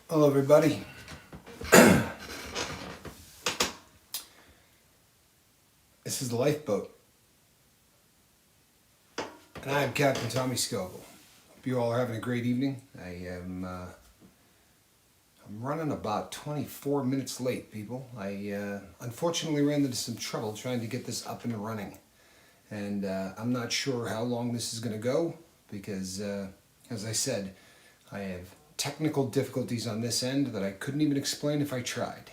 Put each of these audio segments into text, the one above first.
Hello, everybody. This is the Lifeboat, and I'm Captain Tommy Scoville. Hope you all are having a great evening. I'm running about 24 minutes late, people. I unfortunately ran into some trouble trying to get this up and running, and I'm not sure how long this is going to go because, as I said, I have technical difficulties on this end that I couldn't even explain if I tried.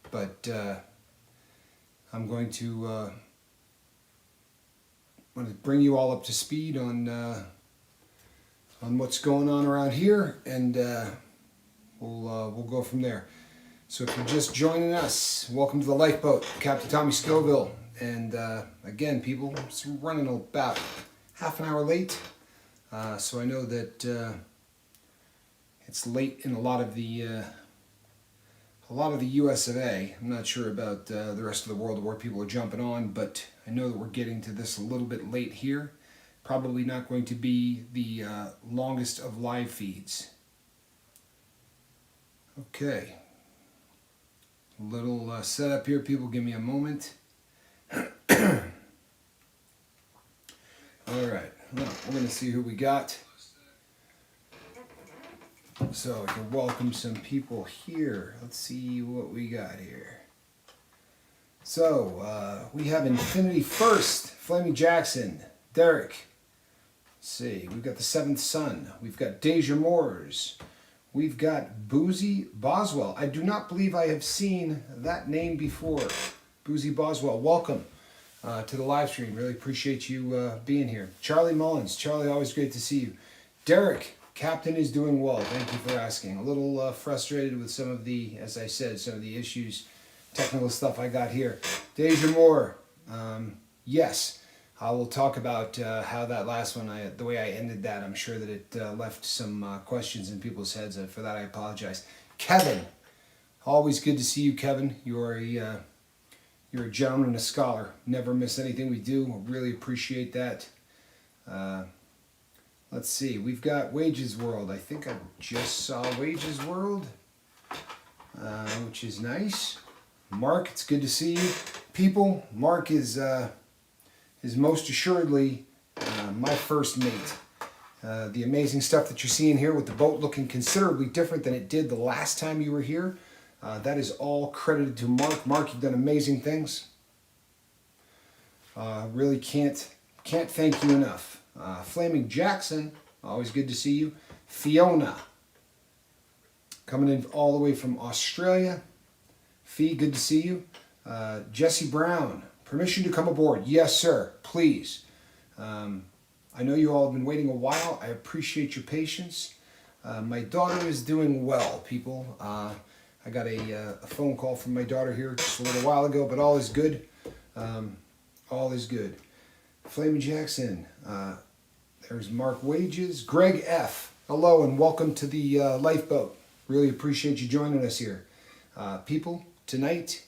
But I'm going to bring you all up to speed on what's going on around here, and we'll go from there. So if you're just joining us, welcome to the Lifeboat, Captain Tommy Scoville. And again, people, it's running about half an hour late, so I know that it's late in a lot of the U.S. of A. I'm not sure about the rest of the world where people are jumping on, but I know that we're getting to this a little bit late here. Probably not going to be the longest of live feeds. Okay. A little setup here, people. Give me a moment. All right. Well, we're going to see who we got. So I can welcome some people here. Let's see what we got here. So we have Infinity First, Flaming Jackson, Derek. Let's see, we've got the Seventh Son. We've got Deja Moores. We've got Boozy Boswell. I do not believe I have seen that name before. Boozy Boswell, welcome to the live stream. Really appreciate you being here. Charlie Mullins. Charlie, always great to see you. Derek. Captain is doing well. Thank you for asking. A little frustrated with some of the, as I said, some of the issues, technical stuff I got here. Deja Moore, yes, I will talk about how that last one, the way I ended that, I'm sure that it left some questions in people's heads. For that, I apologize. Kevin, always good to see you, Kevin. You're a gentleman and a scholar. Never miss anything we do. Really appreciate that. Let's see, we've got Wages World. I think I just saw Wages World, which is nice. Mark, it's good to see you. People, Mark is most assuredly my first mate. The amazing stuff that you're seeing here with the boat looking considerably different than it did the last time you were here, that is all credited to Mark. Mark, you've done amazing things. Really can't thank you enough. Flaming Jackson, always good to see you. Fiona, coming in all the way from Australia. Fee, good to see you. Jesse Brown, permission to come aboard. Yes, sir, please. I know you all have been waiting a while. I appreciate your patience. My daughter is doing well, people. I got a phone call from my daughter here just a little while ago, but all is good. All is good. Flaming Jackson, there's Mark Wages. Greg F, hello and welcome to the Lifeboat. Really appreciate you joining us here. People, tonight,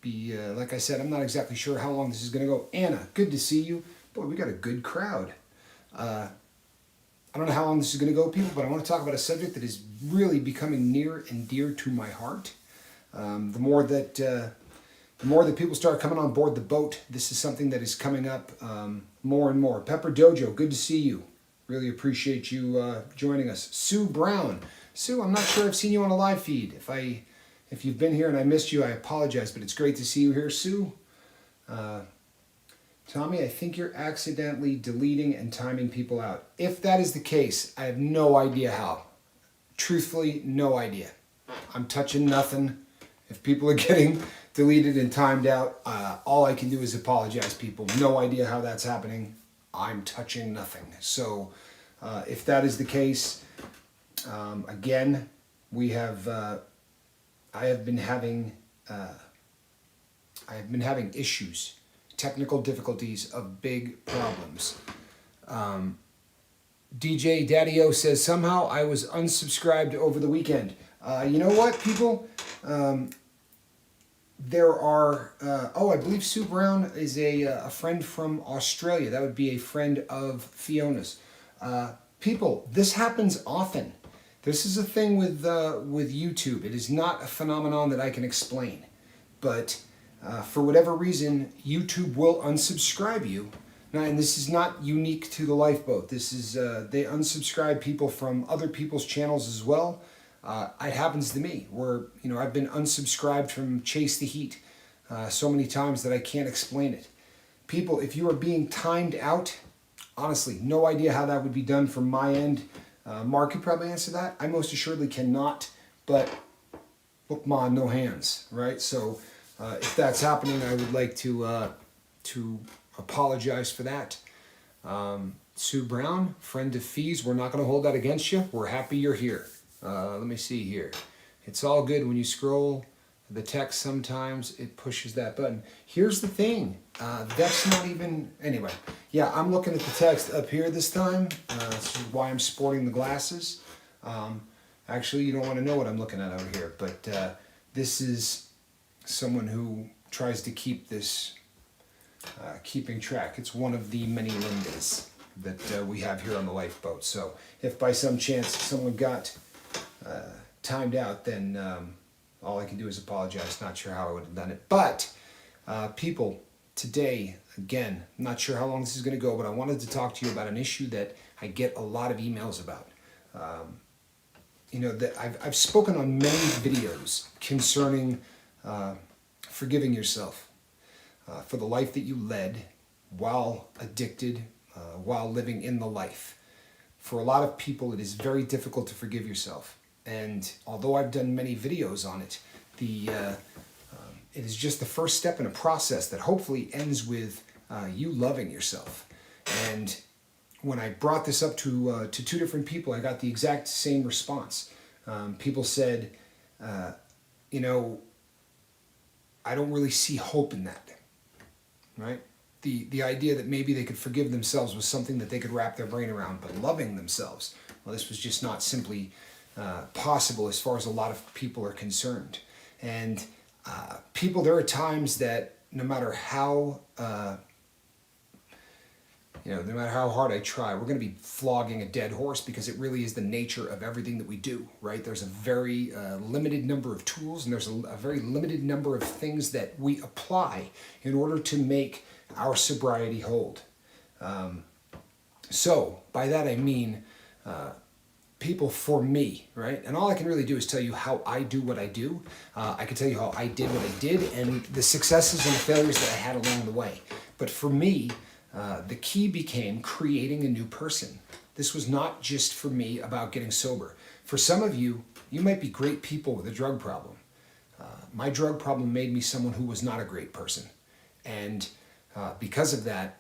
like I said, I'm not exactly sure how long this is going to go. Anna, good to see you. Boy, we got a good crowd. I don't know how long this is going to go, people, but I want to talk about a subject that is really becoming near and dear to my heart. The more that people start coming on board the boat, this is something that is coming up more and more. Pepper Dojo, good to see you. Really appreciate you joining us. Sue Brown. Sue, I'm not sure I've seen you on a live feed. If you've been here and I missed you, I apologize, but it's great to see you here, Sue. Tommy, I think you're accidentally deleting and timing people out. If that is the case, I have no idea how. Truthfully, no idea. I'm touching nothing. If people are getting deleted and timed out, all I can do is apologize, people. No idea how that's happening. I'm touching nothing. So if that is the case, again, I have been having issues, technical difficulties of big problems. DJ Daddy-O says, somehow I was unsubscribed over the weekend. You know what, people? There are, I believe Sue Brown is a friend from Australia. That would be a friend of Fiona's. People, this happens often. This is a thing with YouTube. It is not a phenomenon that I can explain, but for whatever reason, YouTube will unsubscribe you. Now, and this is not unique to the Lifeboat. This is they unsubscribe people from other people's channels as well. It happens to me, where I've been unsubscribed from Chase the Heat so many times that I can't explain it. People, if you are being timed out, honestly, no idea how that would be done from my end. Mark could probably answer that. I most assuredly cannot, but look, ma, no hands, right? So if that's happening, I would like to apologize for that. Sue Brown, friend of Fees, we're not going to hold that against you. We're happy you're here. Let me see here. It's all good when you scroll the text. Sometimes it pushes that button. Here's the thing. That's not even... Anyway, yeah, I'm looking at the text up here this time. This is why I'm sporting the glasses. Actually, you don't want to know what I'm looking at out here, but this is someone who tries to keep this keeping track. It's one of the many Lindas that we have here on the Lifeboat. So if by some chance someone got timed out, then all I can do is apologize. Not sure how I would have done it. But people, today, again, I'm not sure how long this is going to go, but I wanted to talk to you about an issue that I get a lot of emails about. That I've spoken on many videos concerning forgiving yourself for the life that you led while addicted, while living in the life. For a lot of people, it is very difficult to forgive yourself. And although I've done many videos on it, it is just the first step in a process that hopefully ends with you loving yourself. And when I brought this up to two different people, I got the exact same response. People said, I don't really see hope in that, right? The idea that maybe they could forgive themselves was something that they could wrap their brain around, but loving themselves, well, this was just not simply possible as far as a lot of people are concerned. And people, there are times that no matter how hard I try, we're going to be flogging a dead horse, because it really is the nature of everything that we do, right? There's a very limited number of tools, and there's a very limited number of things that we apply in order to make our sobriety hold. So by that I mean people, for me, right? And all I can really do is tell you how I do what I do. I can tell you how I did what I did and the successes and the failures that I had along the way. But for me, the key became creating a new person. This was not just for me about getting sober. For some of you, you might be great people with a drug problem. My drug problem made me someone who was not a great person. And because of that,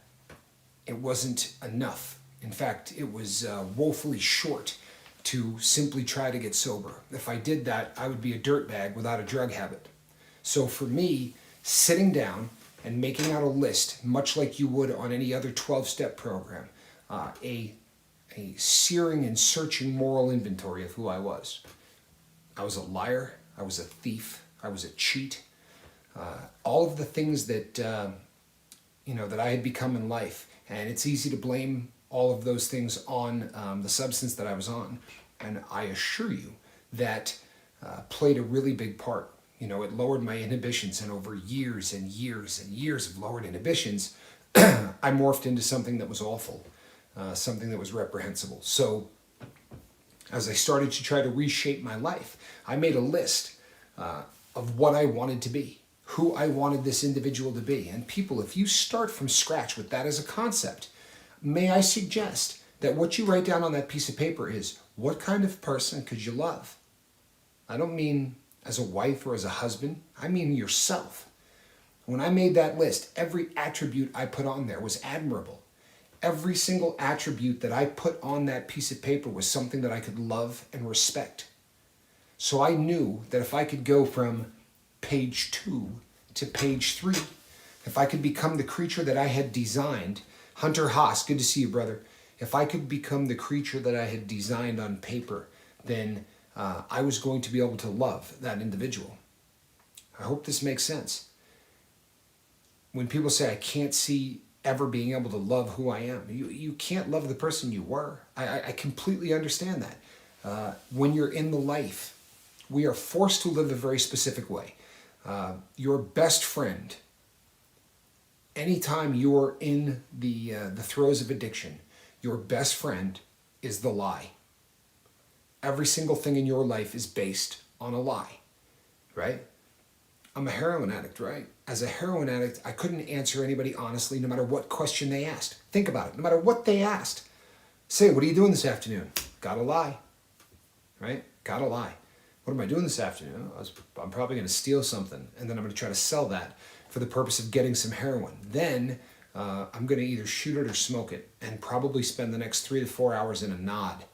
it wasn't enough. In fact, it was woefully short to simply try to get sober. If I did that, I would be a dirtbag without a drug habit. So for me, sitting down and making out a list, much like you would on any other 12-step program, a searing and searching moral inventory of who I was. I was a liar. I was a thief. I was a cheat. All of the things that that I had become in life. And it's easy to blame all of those things on the substance that I was on. And I assure you that played a really big part. It lowered my inhibitions, and over years and years and years of lowered inhibitions, I morphed into something that was awful, something that was reprehensible. So as I started to try to reshape my life, I made a list of what I wanted to be, who I wanted this individual to be. And people, if you start from scratch with that as a concept, may I suggest that what you write down on that piece of paper is, what kind of person could you love? I don't mean as a wife or as a husband. I mean yourself. When I made that list, every attribute I put on there was admirable. Every single attribute that I put on that piece of paper was something that I could love and respect. So I knew that if I could go from page 2 to page 3, if I could become the creature that I had designed, Hunter Haas, good to see you, brother. If I could become the creature that I had designed on paper, then I was going to be able to love that individual. I hope this makes sense. When people say I can't see ever being able to love who I am, you can't love the person you were. I completely understand that. When you're in the life, we are forced to live a very specific way. Your best friend, anytime you're in the throes of addiction, your best friend is the lie. Every single thing in your life is based on a lie, right? I'm a heroin addict, right? As a heroin addict, I couldn't answer anybody honestly, no matter what question they asked. Think about it. No matter what they asked. Say, what are you doing this afternoon? Gotta lie, right? Gotta lie. What am I doing this afternoon? I'm probably going to steal something, and then I'm going to try to sell that for the purpose of getting some heroin. Then I'm going to either shoot it or smoke it, and probably spend the next 3 to 4 hours in a nod,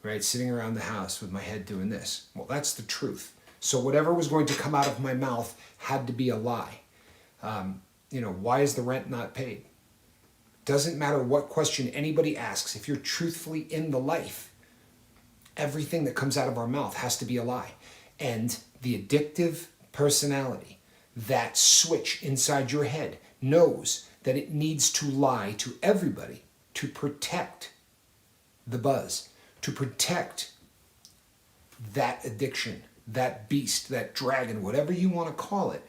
right? Sitting around the house with my head doing this. Well, that's the truth. So whatever was going to come out of my mouth had to be a lie. Why is the rent not paid? Doesn't matter what question anybody asks. If you're truthfully in the life, everything that comes out of our mouth has to be a lie. And the addictive personality, that switch inside your head, knows that it needs to lie to everybody to protect the buzz, to protect that addiction, that beast, that dragon, whatever you want to call it.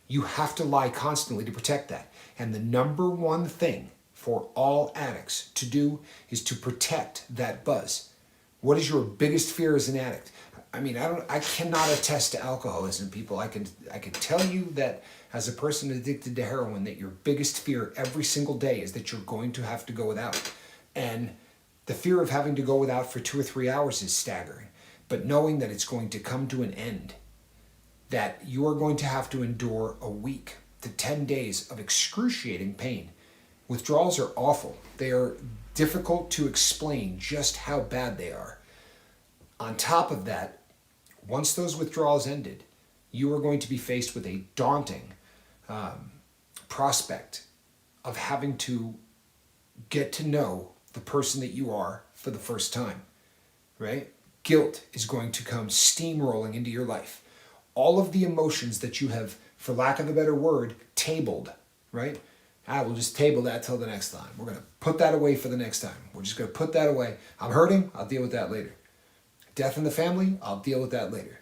You have to lie constantly to protect that. And the number one thing for all addicts to do is to protect that buzz. What is your biggest fear as an addict? I mean, I cannot attest to alcoholism, people. I can tell you that as a person addicted to heroin, that your biggest fear every single day is that you're going to have to go without. And the fear of having to go without for 2 or 3 hours is staggering. But knowing that it's going to come to an end, that you are going to have to endure a week to 10 days of excruciating pain. Withdrawals are awful. They are difficult to explain just how bad they are. On top of that, once those withdrawals ended, you are going to be faced with a daunting prospect of having to get to know the person that you are for the first time, right? Guilt is going to come steamrolling into your life. All of the emotions that you have, for lack of a better word, tabled, right? We'll just table that till the next time. We're going to put that away for the next time. We're just going to put that away. I'm hurting. I'll deal with that later. Death in the family. I'll deal with that later.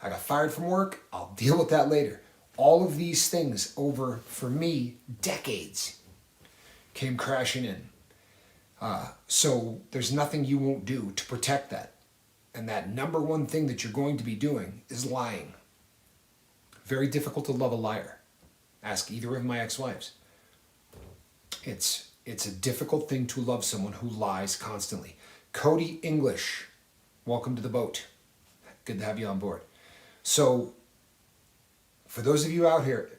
I got fired from work. I'll deal with that later. All of these things over, for me, decades came crashing in. So there's nothing you won't do to protect that. And that number one thing that you're going to be doing is lying. Very difficult to love a liar. Ask either of my ex-wives. It's a difficult thing to love someone who lies constantly. Cody English, welcome to the boat. Good to have you on board. So, for those of you out here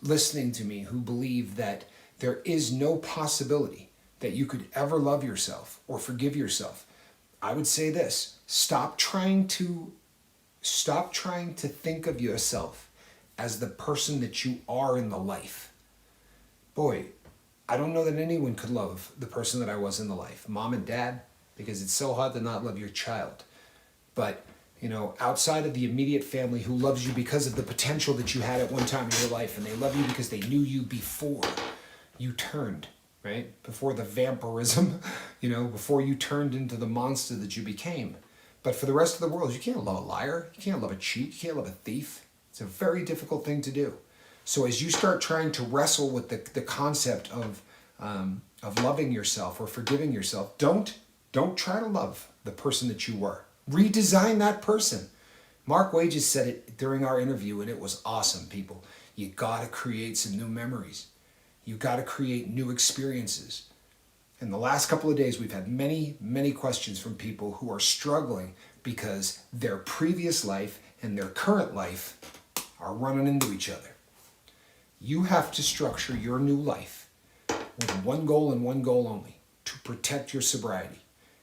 listening to me who believe that there is no possibility that you could ever love yourself or forgive yourself, I would say this: stop trying to think of yourself as the person that you are in the life. Boy, I don't know that anyone could love the person that I was in the life. Mom and dad, because it's so hard to not love your child. But, outside of the immediate family who loves you because of the potential that you had at one time in your life, and they love you because they knew you before you turned, right? Before the vampirism, before you turned into the monster that you became. But for the rest of the world, you can't love a liar. You can't love a cheat. You can't love a thief. It's a very difficult thing to do. So as you start trying to wrestle with the concept of loving yourself or forgiving yourself, don't try to love the person that you were. Redesign that person. Mark Wages said it during our interview, and it was awesome, people. You got to create some new memories. You got to create new experiences. In the last couple of days, we've had many, many questions from people who are struggling because their previous life and their current life are running into each other. You have to structure your new life with one goal and one goal only: to protect your sobriety,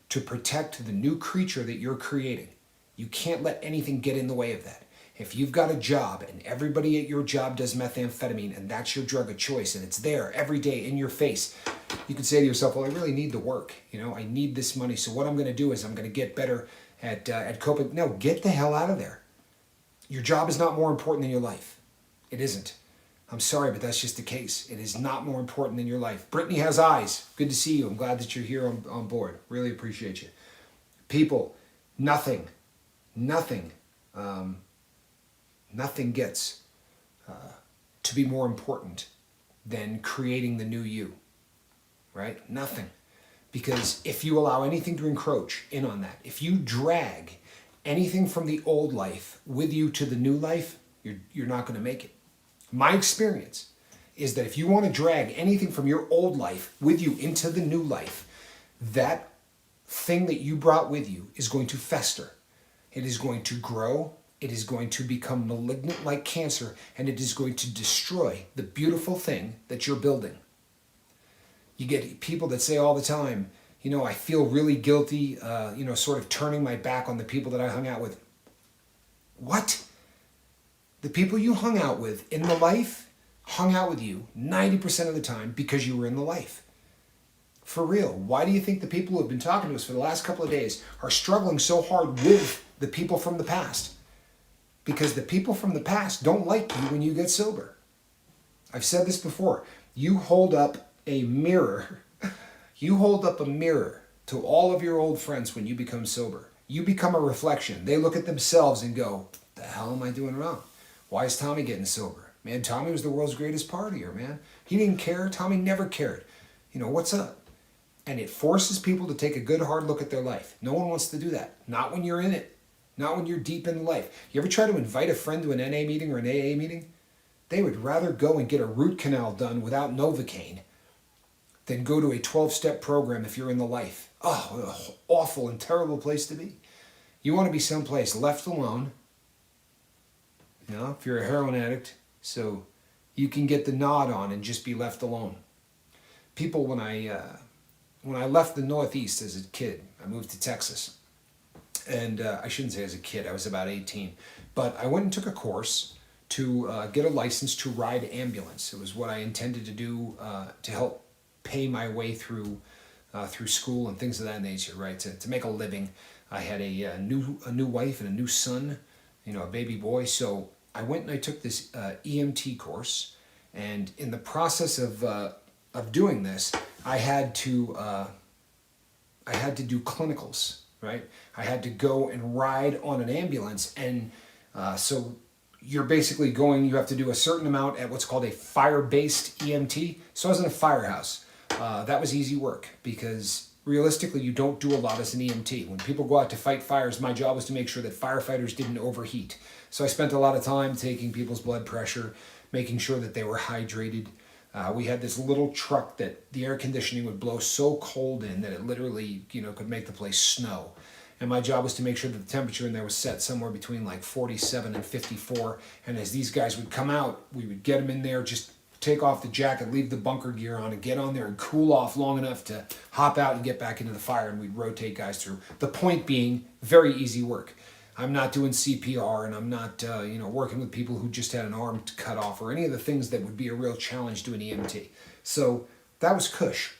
to protect the new creature that you're creating. You can't let anything get in the way of that. If you've got a job and everybody at your job does methamphetamine and that's your drug of choice and it's there every day in your face, you can say to yourself, well, I really need the work. I need this money. So what I'm going to do is I'm going to get better at coping. No, get the hell out of there. Your job is not more important than your life. It isn't. I'm sorry, but that's just the case. It is not more important than your life. Brittany has eyes. Good to see you. I'm glad that you're here on board. Really appreciate you. People, Nothing, nothing, nothing gets to be more important than creating the new you, right? Nothing. Because if you allow anything to encroach in on that, if you drag anything from the old life with you to the new life, you're not going to make it. My experience is that if you want to drag anything from your old life with you into the new life, that thing that you brought with you is going to fester. It is going to grow. It is going to become malignant like cancer, and it is going to destroy the beautiful thing that you're building. You get people that say all the time, I feel really guilty, sort of turning my back on the people that I hung out with. What? The people you hung out with in the life hung out with you 90% of the time because you were in the life. For real. Why do you think the people who have been talking to us for the last couple of days are struggling so hard with the people from the past? Because the people from the past don't like you when you get sober. I've said this before. You hold up a mirror. You hold up a mirror to all of your old friends when you become sober. You become a reflection. They look at themselves and go, the hell am I doing wrong? Why is Tommy getting sober? Man, Tommy was the world's greatest partier, man. He didn't care. Tommy never cared. What's up? And it forces people to take a good hard look at their life. No one wants to do that. Not when you're in it. Not when you're deep in life. You ever try to invite a friend to an NA meeting or an AA meeting? They would rather go and get a root canal done without Novocaine than go to a 12-step program if you're in the life. Oh, what an awful and terrible place to be. You want to be someplace left alone, if you're a heroin addict, so you can get the nod on and just be left alone. People, when I left the Northeast as a kid, I moved to Texas. And I shouldn't say as a kid, I was about 18. But I went and took a course to get a license to ride ambulance. It was what I intended to do to help pay my way through school and things of that nature, right? To make a living. I had a new wife and a new son, a baby boy. So I went and I took this EMT course. And in the process of doing this, I had to do clinicals, right? I had to go and ride on an ambulance, and so you're basically you have to do a certain amount at what's called a fire-based EMT. So I was in a firehouse. That was easy work because realistically you don't do a lot as an EMT. When people go out to fight fires, my job was to make sure that firefighters didn't overheat. So I spent a lot of time taking people's blood pressure, making sure that they were hydrated. We had this little truck that the air conditioning would blow so cold in that it literally, could make the place snow. And my job was to make sure that the temperature in there was set somewhere between like 47 and 54. And as these guys would come out, we would get them in there, just take off the jacket, leave the bunker gear on, and get on there and cool off long enough to hop out and get back into the fire. And we'd rotate guys through. The point being, very easy work. I'm not doing CPR, and I'm not, working with people who just had an arm cut off or any of the things that would be a real challenge to an EMT. So that was cush.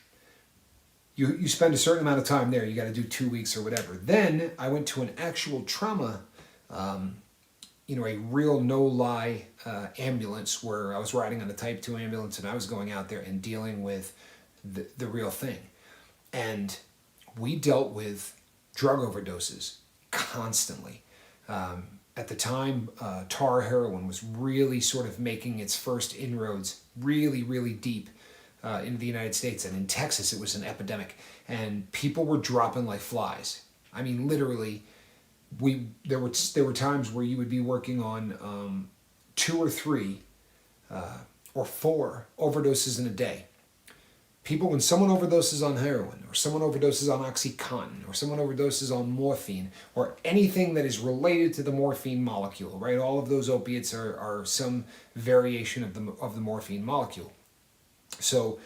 You spend a certain amount of time there. You got to do 2 weeks or whatever. Then I went to an actual trauma, a real no-lie ambulance where I was riding on a Type 2 ambulance, and I was going out there and dealing with the real thing. And we dealt with drug overdoses constantly. At the time, tar heroin was really sort of making its first inroads really, really deep into the United States. And in Texas, it was an epidemic. And people were dropping like flies. I mean, literally, there were times where you would be working on 2 or 3 or 4 overdoses in a day. People, when someone overdoses on heroin, or someone overdoses on OxyContin, or someone overdoses on morphine, or anything that is related to the morphine molecule, right? All of those opiates are some variation of the morphine molecule. So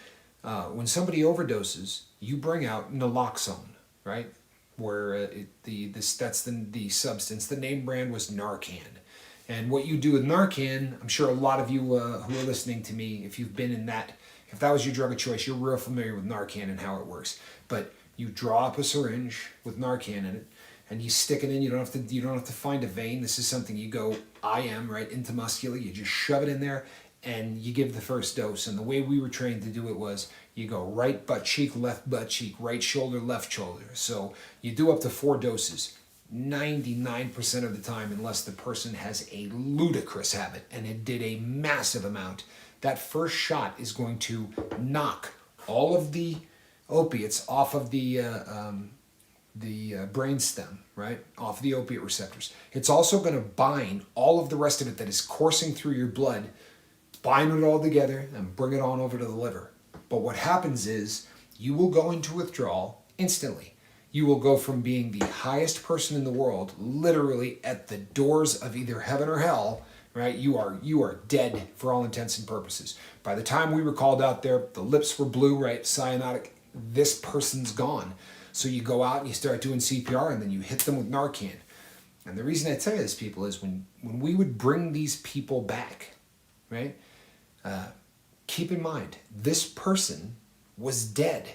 when somebody overdoses, you bring out naloxone, right? Where that's the substance. The name brand was Narcan. And what you do with Narcan, I'm sure a lot of you who are listening to me, if you've been in that, if that was your drug of choice, you're real familiar with Narcan and how it works. But you draw up a syringe with Narcan in it, and you stick it in. You don't have to find a vein. This is something you go IM, right, intramuscular. You just shove it in there, and you give the first dose. And the way we were trained to do it was you go right butt cheek, left butt cheek, right shoulder, left shoulder. So you do up to 4 doses. 99% of the time, unless the person has a ludicrous habit and it did a massive amount, that first shot is going to knock all of the opiates off of the brain stem, right? Off the opiate receptors. It's also going to bind all of the rest of it that is coursing through your blood, bind it all together and bring it on over to the liver. But what happens is you will go into withdrawal instantly. You will go from being the highest person in the world, literally at the doors of either heaven or hell, right? You are dead for all intents and purposes. By the time we were called out there, the lips were blue, right? Cyanotic. This person's gone. So you go out and you start doing CPR and then you hit them with Narcan. And the reason I tell you this, people, is when we would bring these people back, right? Keep in mind, this person was dead,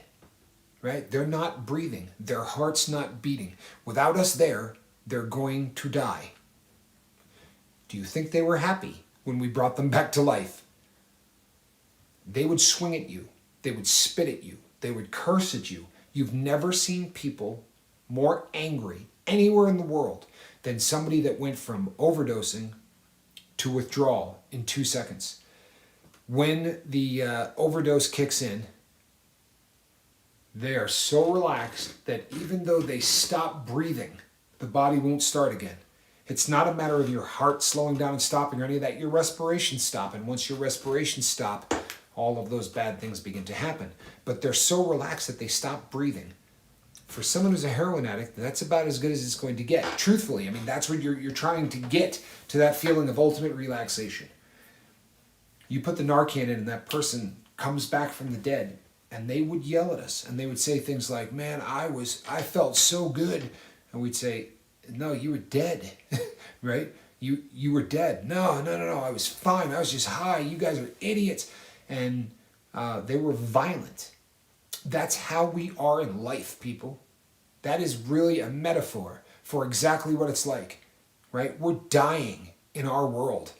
right? They're not breathing. Their heart's not beating. Without us there, they're going to die. Do you think they were happy when we brought them back to life? They would swing at you. They would spit at you. They would curse at you. You've never seen people more angry anywhere in the world than somebody that went from overdosing to withdrawal in 2 seconds. When the overdose kicks in, they are so relaxed that even though they stop breathing, the body won't start again. It's not a matter of your heart slowing down and stopping or any of that. Your respiration's stopping. Once your respirations stop, all of those bad things begin to happen. But they're so relaxed that they stop breathing. For someone who's a heroin addict, that's about as good as it's going to get. Truthfully, I mean, that's what you're trying to get to, that feeling of ultimate relaxation. You put the Narcan in and that person comes back from the dead and they would yell at us and they would say things like, man, I felt so good. And we'd say, no, you were dead, right? You were dead. No, I was fine. I was just high. You guys are idiots. And they were violent. That's how we are in life, people. That is really a metaphor for exactly what it's like, right? We're dying in our world.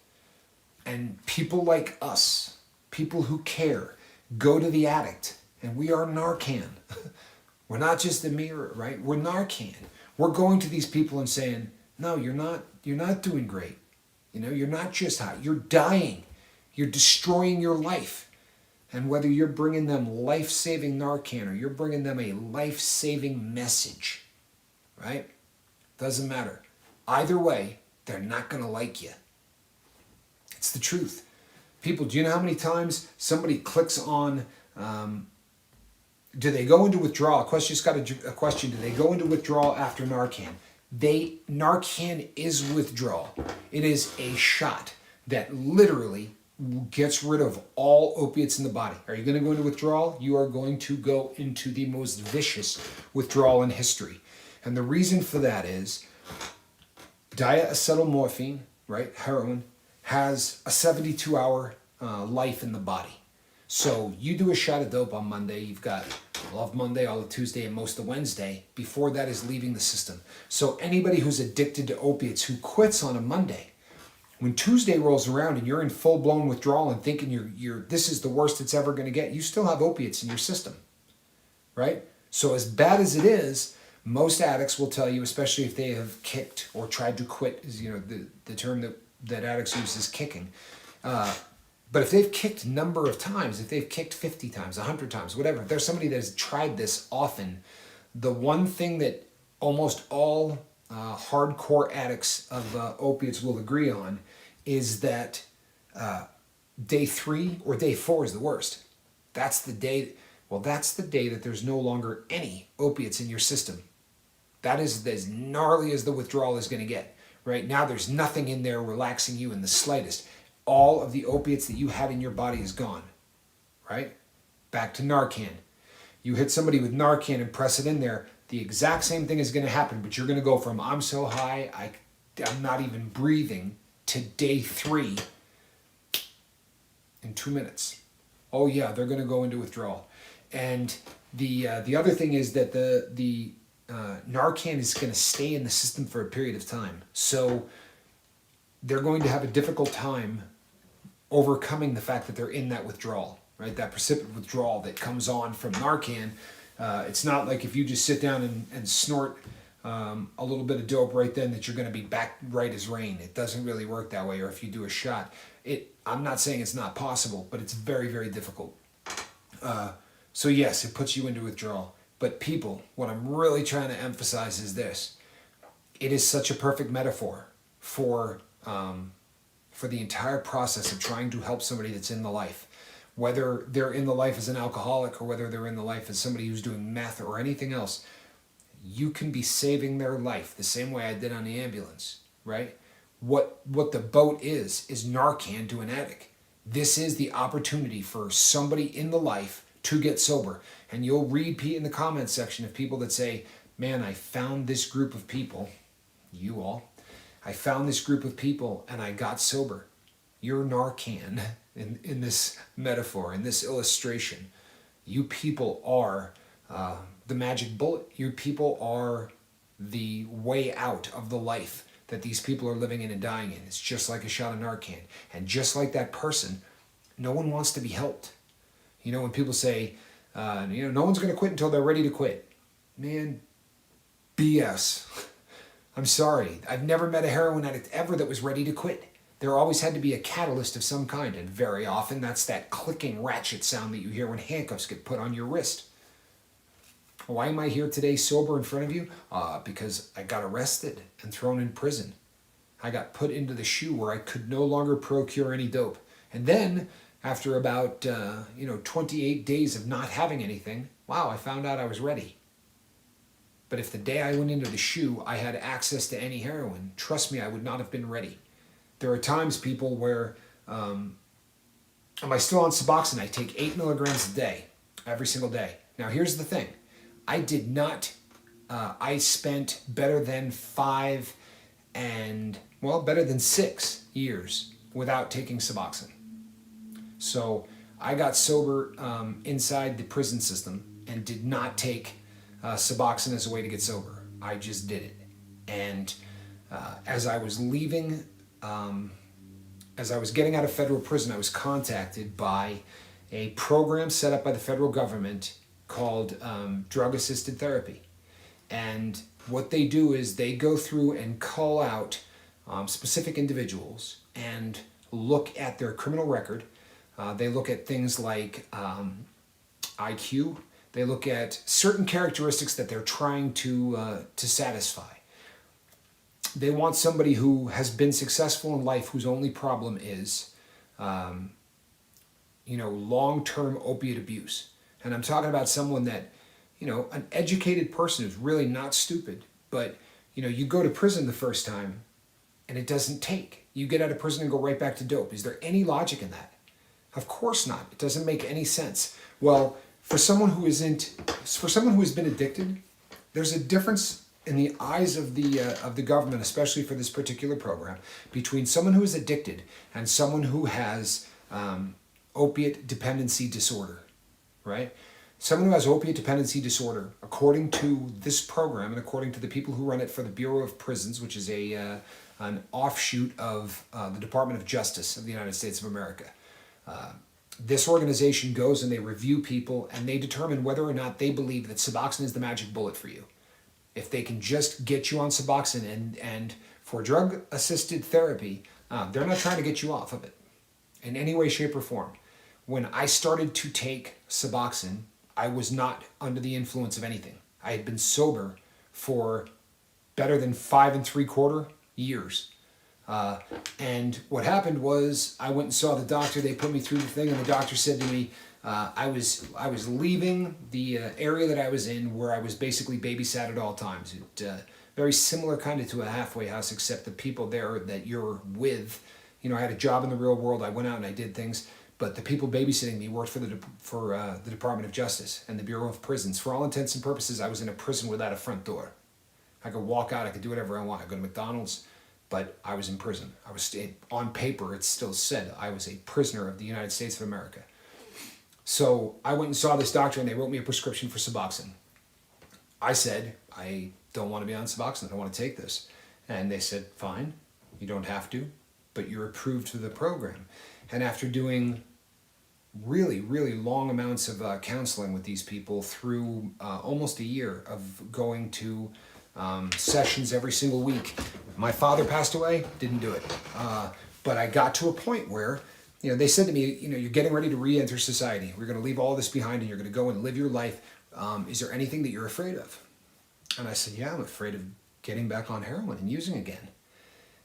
And people like us, people who care, go to the addict. And we are Narcan. We're not just the mirror, right? We're Narcan. We're going to these people and saying, no, you're not doing great. You know, you're not just high. You're dying. You're destroying your life. And whether you're bringing them life-saving Narcan or you're bringing them a life-saving message, right? Doesn't matter. Either way, they're not going to like you. It's the truth. People, do you know how many times somebody clicks on, do they go into withdrawal? Just got a question. Do they go into withdrawal after Narcan? Narcan is withdrawal. It is a shot that literally gets rid of all opiates in the body. Are you going to go into withdrawal? You are going to go into the most vicious withdrawal in history. And the reason for that is diacetylmorphine, right, heroin, has a 72-hour life in the body. So you do a shot of dope on Monday, you've got all of Monday, all of Tuesday, and most of Wednesday before that is leaving the system. So anybody who's addicted to opiates who quits on a Monday, when Tuesday rolls around and you're in full-blown withdrawal and thinking this is the worst it's ever going to get, you still have opiates in your system, right? So as bad as it is, most addicts will tell you, especially if they have kicked or tried to quit, is the term that addicts use is kicking. But if they've kicked a number of times, if they've kicked 50 times, 100 times, whatever, if there's somebody that has tried this often, the one thing that almost all hardcore addicts of opiates will agree on is that day 3 or day 4 is the worst. That's the day that there's no longer any opiates in your system. That is as gnarly as the withdrawal is going to get. Right now, there's nothing in there relaxing you in the slightest. All of the opiates that you had in your body is gone, right? Back to Narcan. You hit somebody with Narcan and press it in there, the exact same thing is going to happen, but you're going to go from I'm so high, I'm not even breathing, to day 3 in 2 minutes. Oh yeah, they're going to go into withdrawal. And the other thing is that the Narcan is going to stay in the system for a period of time. So they're going to have a difficult time overcoming the fact that they're in that withdrawal, right? That precipitate withdrawal that comes on from Narcan. It's not like if you just sit down and snort a little bit of dope right then that you're going to be back right as rain. It doesn't really work that way. Or if you do a shot, I'm not saying it's not possible, but it's very, very difficult. So yes, it puts you into withdrawal. But people, what I'm really trying to emphasize is this. It is such a perfect metaphor for the entire process of trying to help somebody that's in the life. Whether they're in the life as an alcoholic or whether they're in the life as somebody who's doing meth or anything else, you can be saving their life the same way I did on the ambulance, right? What the boat is Narcan to an addict. This is the opportunity for somebody in the life to get sober. And you'll read in the comments section of people that say, man, I found this group of people, you all, I found this group of people and I got sober. You're Narcan in this metaphor, in this illustration. You people are the magic bullet. You people are the way out of the life that these people are living in and dying in. It's just like a shot of Narcan. And just like that person, no one wants to be helped. You know, when people say, no one's going to quit until they're ready to quit. Man, BS. I'm sorry. I've never met a heroin addict ever that was ready to quit. There always had to be a catalyst of some kind, and very often that's that clicking ratchet sound that you hear when handcuffs get put on your wrist. Why am I here today sober in front of you? Because I got arrested and thrown in prison. I got put into the shoe where I could no longer procure any dope. And then, after about 28 days of not having anything, wow, I found out I was ready. But if the day I went into the shoe I had access to any heroin, trust me, I would not have been ready. There are times, people, where am I still on Suboxone? I take 8 milligrams a day, every single day. Now here's the thing. I did not, I spent better than 6 years without taking Suboxone. So I got sober inside the prison system and did not take Suboxone as a way to get sober. I just did it. And as I was leaving, as I was getting out of federal prison, I was contacted by a program set up by the federal government called drug-assisted therapy. And what they do is they go through and call out specific individuals and look at their criminal record. They look at things like IQ. They look at certain characteristics that they're trying to satisfy. They want somebody who has been successful in life, whose only problem is, long-term opiate abuse. And I'm talking about someone that, an educated person who's really not stupid, but, you go to prison the first time and it doesn't take. You get out of prison and go right back to dope. Is there any logic in that? Of course not. It doesn't make any sense. Well, for someone who has been addicted, there's a difference in the eyes of the government, especially for this particular program, between someone who is addicted and someone who has opiate dependency disorder, right? Someone who has opiate dependency disorder, according to this program and according to the people who run it for the Bureau of Prisons, which is an offshoot of the Department of Justice of the United States of America. This organization goes and they review people and they determine whether or not they believe that Suboxone is the magic bullet for you. If they can just get you on Suboxone and for drug-assisted therapy, they're not trying to get you off of it in any way, shape, or form. When I started to take Suboxone, I was not under the influence of anything. I had been sober for better than 5 3/4 years. And what happened was I went and saw the doctor. They put me through the thing, and the doctor said to me, I was leaving the area that I was in, where I was basically babysat at all times. Very similar kind of to a halfway house, except the people there that you're with. I had a job in the real world. I went out and I did things, but the people babysitting me worked for the Department of Justice and the Bureau of Prisons. For all intents and purposes, I was in a prison without a front door. I could walk out. I could do whatever I want. I could go to McDonald's. But I was in prison. On paper, it still said I was a prisoner of the United States of America. So I went and saw this doctor, and they wrote me a prescription for Suboxone. I said, I don't want to be on Suboxone. I don't want to take this. And they said, fine, you don't have to, but you're approved for the program. And after doing really, really long amounts of counseling with these people through almost a year of going to sessions every single week. My father passed away, didn't do it. But I got to a point where, they said to me, you're getting ready to re-enter society. We're going to leave all this behind and you're going to go and live your life. Is there anything that you're afraid of? And I said, yeah, I'm afraid of getting back on heroin and using again.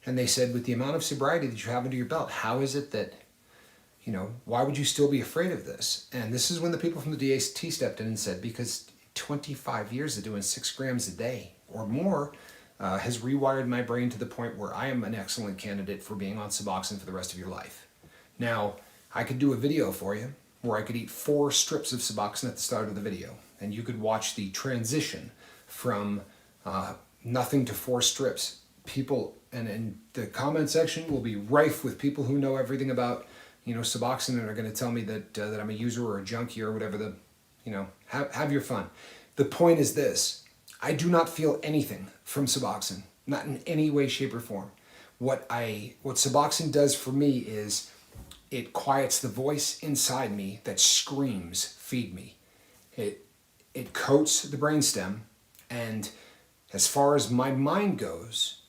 And they said, with the amount of sobriety that you have under your belt, how is it that, why would you still be afraid of this? And this is when the people from the DAT stepped in and said, because 25 years of doing 6 grams a day or more has rewired my brain to the point where I am an excellent candidate for being on Suboxone for the rest of your life. Now, I could do a video for you where I could eat 4 strips of Suboxone at the start of the video, and you could watch the transition from nothing to 4 strips. People, and in the comment section will be rife with people who know everything about, Suboxone and are going to tell me that I'm a user or a junkie or whatever the, have your fun. The point is this: I do not feel anything from Suboxone, not in any way, shape, or form. What Suboxone does for me is it quiets the voice inside me that screams, "Feed me." It coats the brainstem, and as far as my mind goes,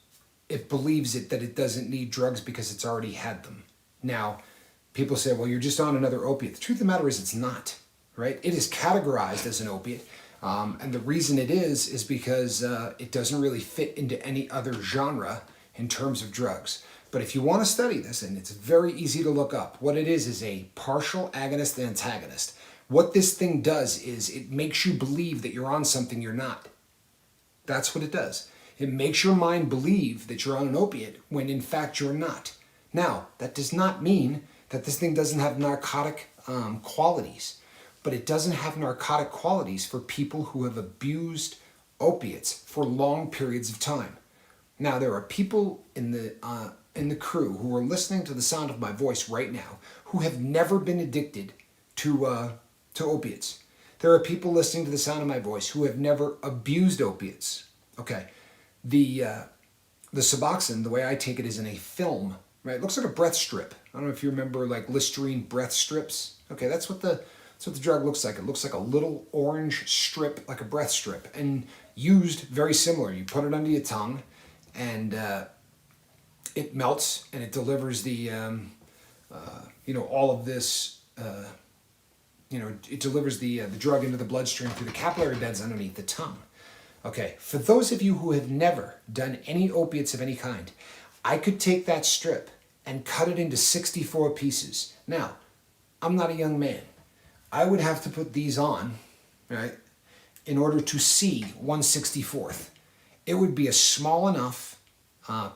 it believes that it doesn't need drugs because it's already had them. Now, people say, well, you're just on another opiate. The truth of the matter is it's not, right? It is categorized as an opiate. And the reason it is because it doesn't really fit into any other genre in terms of drugs. But if you want to study this, and it's very easy to look up, what it is a partial agonist and antagonist. What this thing does is it makes you believe that you're on something you're not. That's what it does. It makes your mind believe that you're on an opiate when in fact you're not. Now, that does not mean that this thing doesn't have narcotic qualities, but it doesn't have narcotic qualities for people who have abused opiates for long periods of time. Now, there are people in the crew who are listening to the sound of my voice right now who have never been addicted to opiates. There are people listening to the sound of my voice who have never abused opiates. Okay, the Suboxone, the way I take it, is in a film, right? It looks like a breath strip. I don't know if you remember like Listerine breath strips. Okay, that's what the drug looks like. It looks like a little orange strip, like a breath strip, and used very similar. You put it under your tongue, and it melts, and it delivers the, all of this. It delivers the drug into the bloodstream through the capillary beds underneath the tongue. Okay, for those of you who have never done any opiates of any kind, I could take that strip and cut it into 64 pieces. Now, I'm not a young man. I would have to put these on, right, in order to see 1/64th. It would be a small enough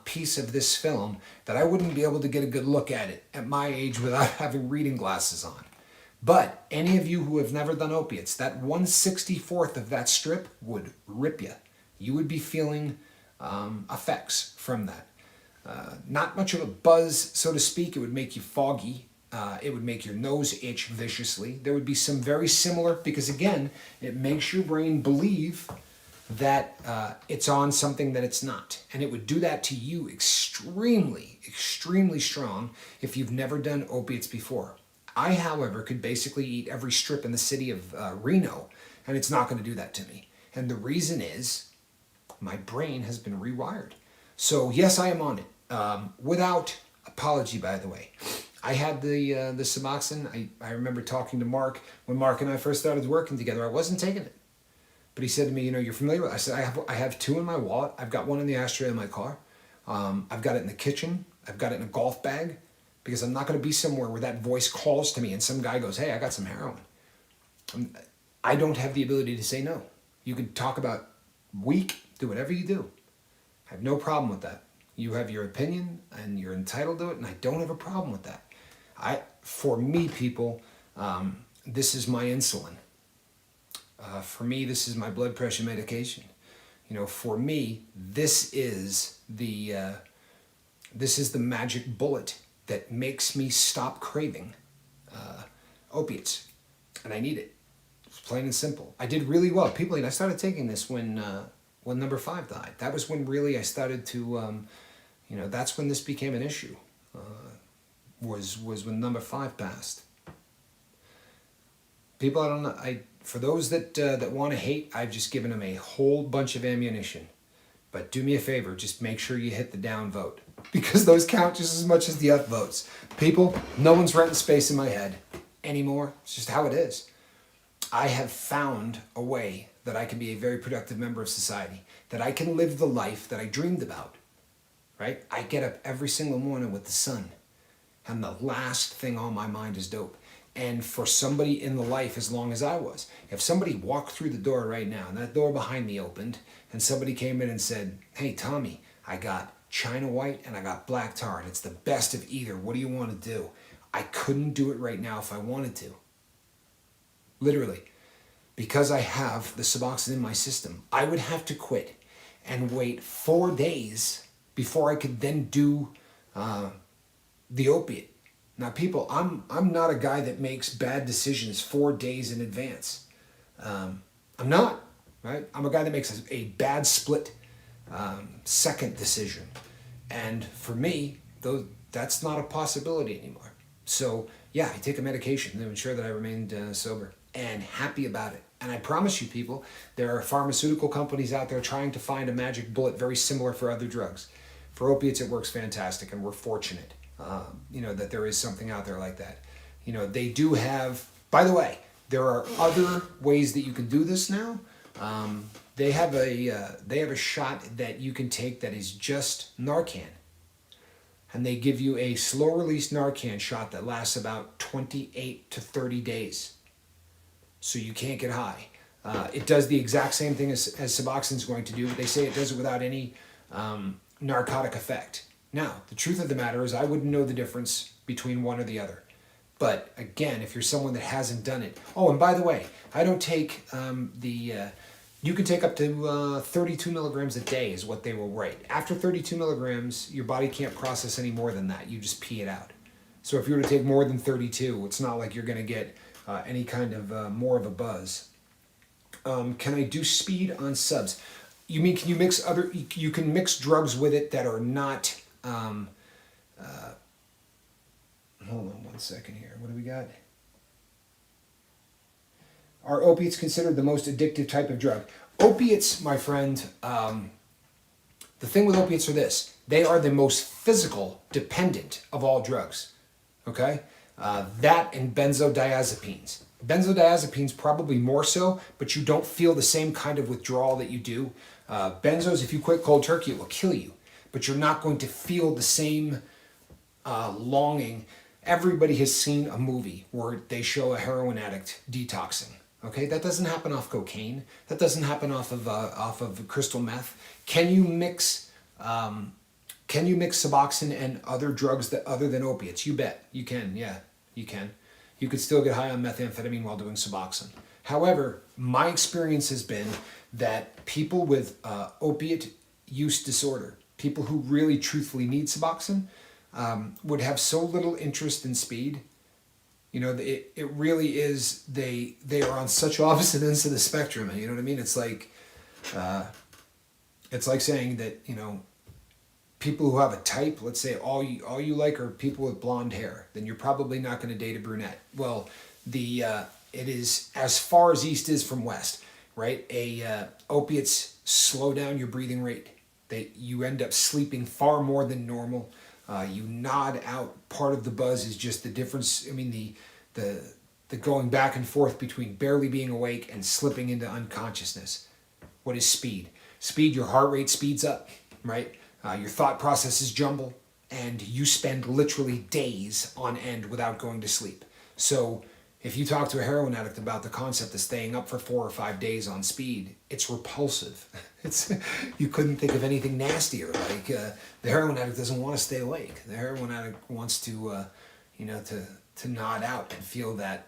piece of this film that I wouldn't be able to get a good look at it at my age without having reading glasses on. But any of you who have never done opiates, that 1/64th of that strip would rip you. You would be feeling effects from that. Not much of a buzz, so to speak. It would make you foggy. It would make your nose itch viciously. There would be some very similar, because again, it makes your brain believe that it's on something that it's not. And it would do that to you extremely, extremely strong if you've never done opiates before. I, however, could basically eat every strip in the city of Reno, and it's not going to do that to me. And the reason is my brain has been rewired. So yes, I am on it. Without apology, by the way. I had the Suboxone. I remember talking to Mark when Mark and I first started working together. I wasn't taking it. But he said to me, you're familiar with it? I said, I have 2 in my wallet. I've got 1 in the ashtray in my car. I've got it in the kitchen. I've got it in a golf bag. Because I'm not going to be somewhere where that voice calls to me and some guy goes, hey, I got some heroin. I don't have the ability to say no. You can talk about weak, do whatever you do. I have no problem with that. You have your opinion and you're entitled to it, and I don't have a problem with that. For me, people, this is my insulin. For me, this is my blood pressure medication. For me, this is the magic bullet that makes me stop craving opiates, and I need it. It's plain and simple. I did really well. I started taking this when number 5 died. That was when really I started to, that's when this became an issue. Was when number 5 passed. People, I don't know. For those that want to hate, I've just given them a whole bunch of ammunition. But do me a favor, just make sure you hit the down vote, because those count just as much as the up votes. People, no one's renting space in my head anymore. It's just how it is. I have found a way that I can be a very productive member of society, that I can live the life that I dreamed about, right? I get up every single morning with the sun, and the last thing on my mind is dope. And for somebody in the life as long as I was, if somebody walked through the door right now and that door behind me opened and somebody came in and said, hey, Tommy, I got China White and I got Black Tar and it's the best of either. What do you want to do? I couldn't do it right now if I wanted to. Literally. Because I have the Suboxone in my system, I would have to quit and wait 4 days before I could then do the opiate. Now, people, I'm not a guy that makes bad decisions 4 days in advance. I'm not, right? I'm a guy that makes a bad split second decision. And for me, that's not a possibility anymore. So, yeah, I take a medication to ensure that I remained sober and happy about it. And I promise you, people, there are pharmaceutical companies out there trying to find a magic bullet very similar for other drugs. For opiates, it works fantastic, and we're fortunate. That there is something out there like that. They do have, by the way, there are other ways that you can do this now. They have a shot that you can take that is just Narcan. And they give you a slow release Narcan shot that lasts about 28 to 30 days. So you can't get high. It does the exact same thing as Suboxone is going to do, but they say it does it without any narcotic effect. Now, the truth of the matter is I wouldn't know the difference between one or the other. But again, if you're someone that hasn't done it... Oh, and by the way, I don't take you can take up to 32 milligrams a day is what they will write. After 32 milligrams, your body can't process any more than that. You just pee it out. So if you were to take more than 32, it's not like you're going to get any kind of more of a buzz. Can I do speed on subs? You mean can you mix other... You can mix drugs with it that are not... hold on 1 second here. What do we got? Are opiates considered the most addictive type of drug? Opiates, my friend, the thing with opiates are this. They are the most physical dependent of all drugs. Okay? That and benzodiazepines. Benzodiazepines probably more so, but you don't feel the same kind of withdrawal that you do. Benzos, if you quit cold turkey, it will kill you. But you're not going to feel the same longing. Everybody has seen a movie where they show a heroin addict detoxing. Okay, that doesn't happen off cocaine. That doesn't happen off of crystal meth. Can you mix Suboxone and other drugs that other than opiates? You bet. You can. Yeah, you can. You could still get high on methamphetamine while doing Suboxone. However, my experience has been that people with opiate use disorder, people who really truthfully need Suboxone, would have so little interest in speed. It really is, they are on such opposite ends of the spectrum. You know what I mean? It's like saying that, people who have a type, let's say all you like are people with blonde hair, then you're probably not going to date a brunette. Well, it is as far as east is from west, right? Opiates slow down your breathing rate. You end up sleeping far more than normal. You nod out. Part of the buzz is just the difference. I mean, the going back and forth between barely being awake and slipping into unconsciousness. What is speed? Speed, your heart rate speeds up, right? Your thought processes jumble, and you spend literally days on end without going to sleep. So if you talk to a heroin addict about the concept of staying up for 4 or 5 days on speed, it's repulsive. You couldn't think of anything nastier. Like the heroin addict doesn't want to stay awake. The heroin addict wants to nod out and feel that,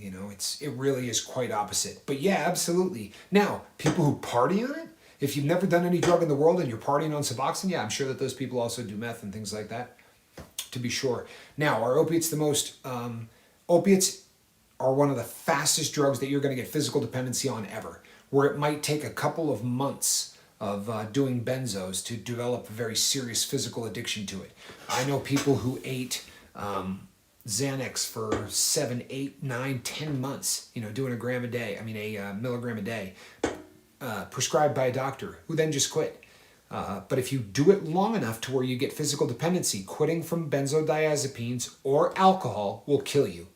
it really is quite opposite. But yeah, absolutely. Now, people who party on it, if you've never done any drug in the world and you're partying on Suboxone, yeah, I'm sure that those people also do meth and things like that, to be sure. Now, are opiates the most... opiates are one of the fastest drugs that you're going to get physical dependency on ever, where it might take a couple of months of doing benzos to develop a very serious physical addiction to it. I know people who ate Xanax for 7, 8, 9, 10 months, doing a milligram a day, prescribed by a doctor, who then just quit. But if you do it long enough to where you get physical dependency, quitting from benzodiazepines or alcohol will kill you.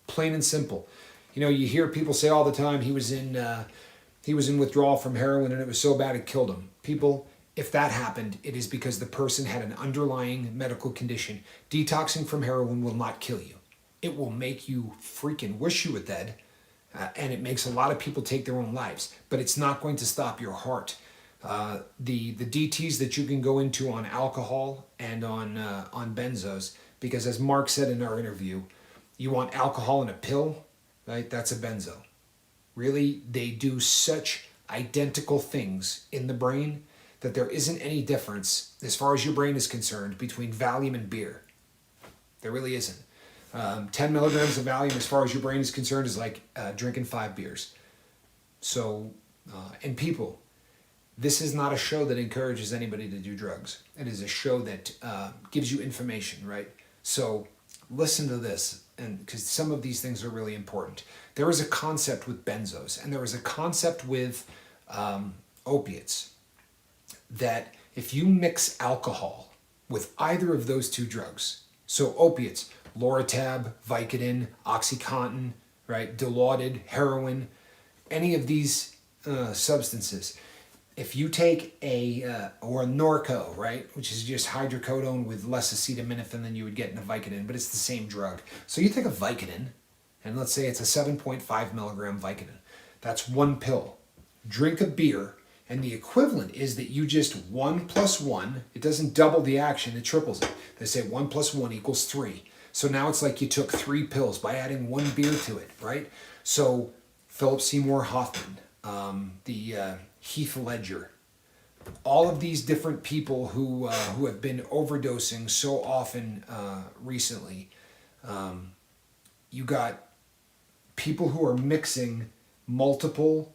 Plain and simple. You know, you hear people say all the time he was in withdrawal from heroin and it was so bad it killed him. People, if that happened, it is because the person had an underlying medical condition. Detoxing from heroin will not kill you. It will make you freaking wish you were dead, and it makes a lot of people take their own lives. But it's not going to stop your heart. The DTs that you can go into on alcohol and on benzos, because as Mark said in our interview, you want alcohol in a pill, right? That's a benzo. Really, they do such identical things in the brain that there isn't any difference as far as your brain is concerned between Valium and beer. There really isn't. 10 milligrams of Valium as far as your brain is concerned is like drinking 5 beers. So, and people, this is not a show that encourages anybody to do drugs. It is a show that gives you information, right? So listen to this, and because some of these things are really important. There is a concept with benzos, and there is a concept with opiates, that if you mix alcohol with either of those two drugs, so opiates, Loratab, Vicodin, Oxycontin, right, Dilaudid, heroin, any of these substances, if you take or a Norco, right, which is just hydrocodone with less acetaminophen than you would get in a Vicodin, but it's the same drug. So you take a Vicodin, and let's say it's a 7.5 milligram Vicodin. That's one pill. Drink a beer, and the equivalent is that you just 1 + 1, it doesn't double the action, it triples it. They say 1 + 1 = 3. So now it's like you took 3 pills by adding 1 beer to it, right? So Philip Seymour Hoffman, the Heath Ledger, all of these different people who have been overdosing so often recently. You got people who are mixing multiple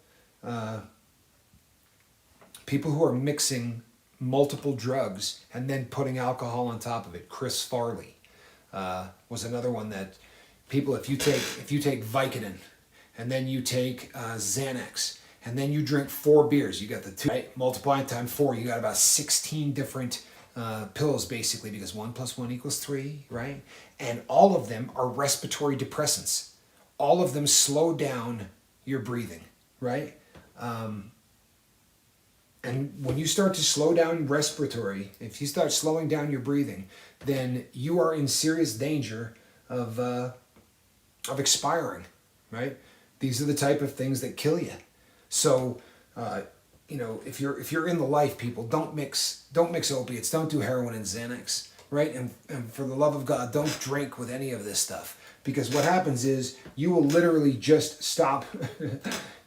drugs and then putting alcohol on top of it. Chris Farley was another one that people, if you take Vicodin and then you take Xanax and then you drink 4 beers, you got the 2, right? Multiplying times 4, you got about 16 different pills basically, because 1 + 1 = 3, right? And all of them are respiratory depressants. All of them slow down your breathing, right? And when you start to slow down respiratory, if you start slowing down your breathing, then you are in serious danger of expiring, right? These are the type of things that kill you. So, if you're in the life, people, don't mix opiates, don't do heroin and Xanax, right? And for the love of God, don't drink with any of this stuff, because what happens is you will literally just stop.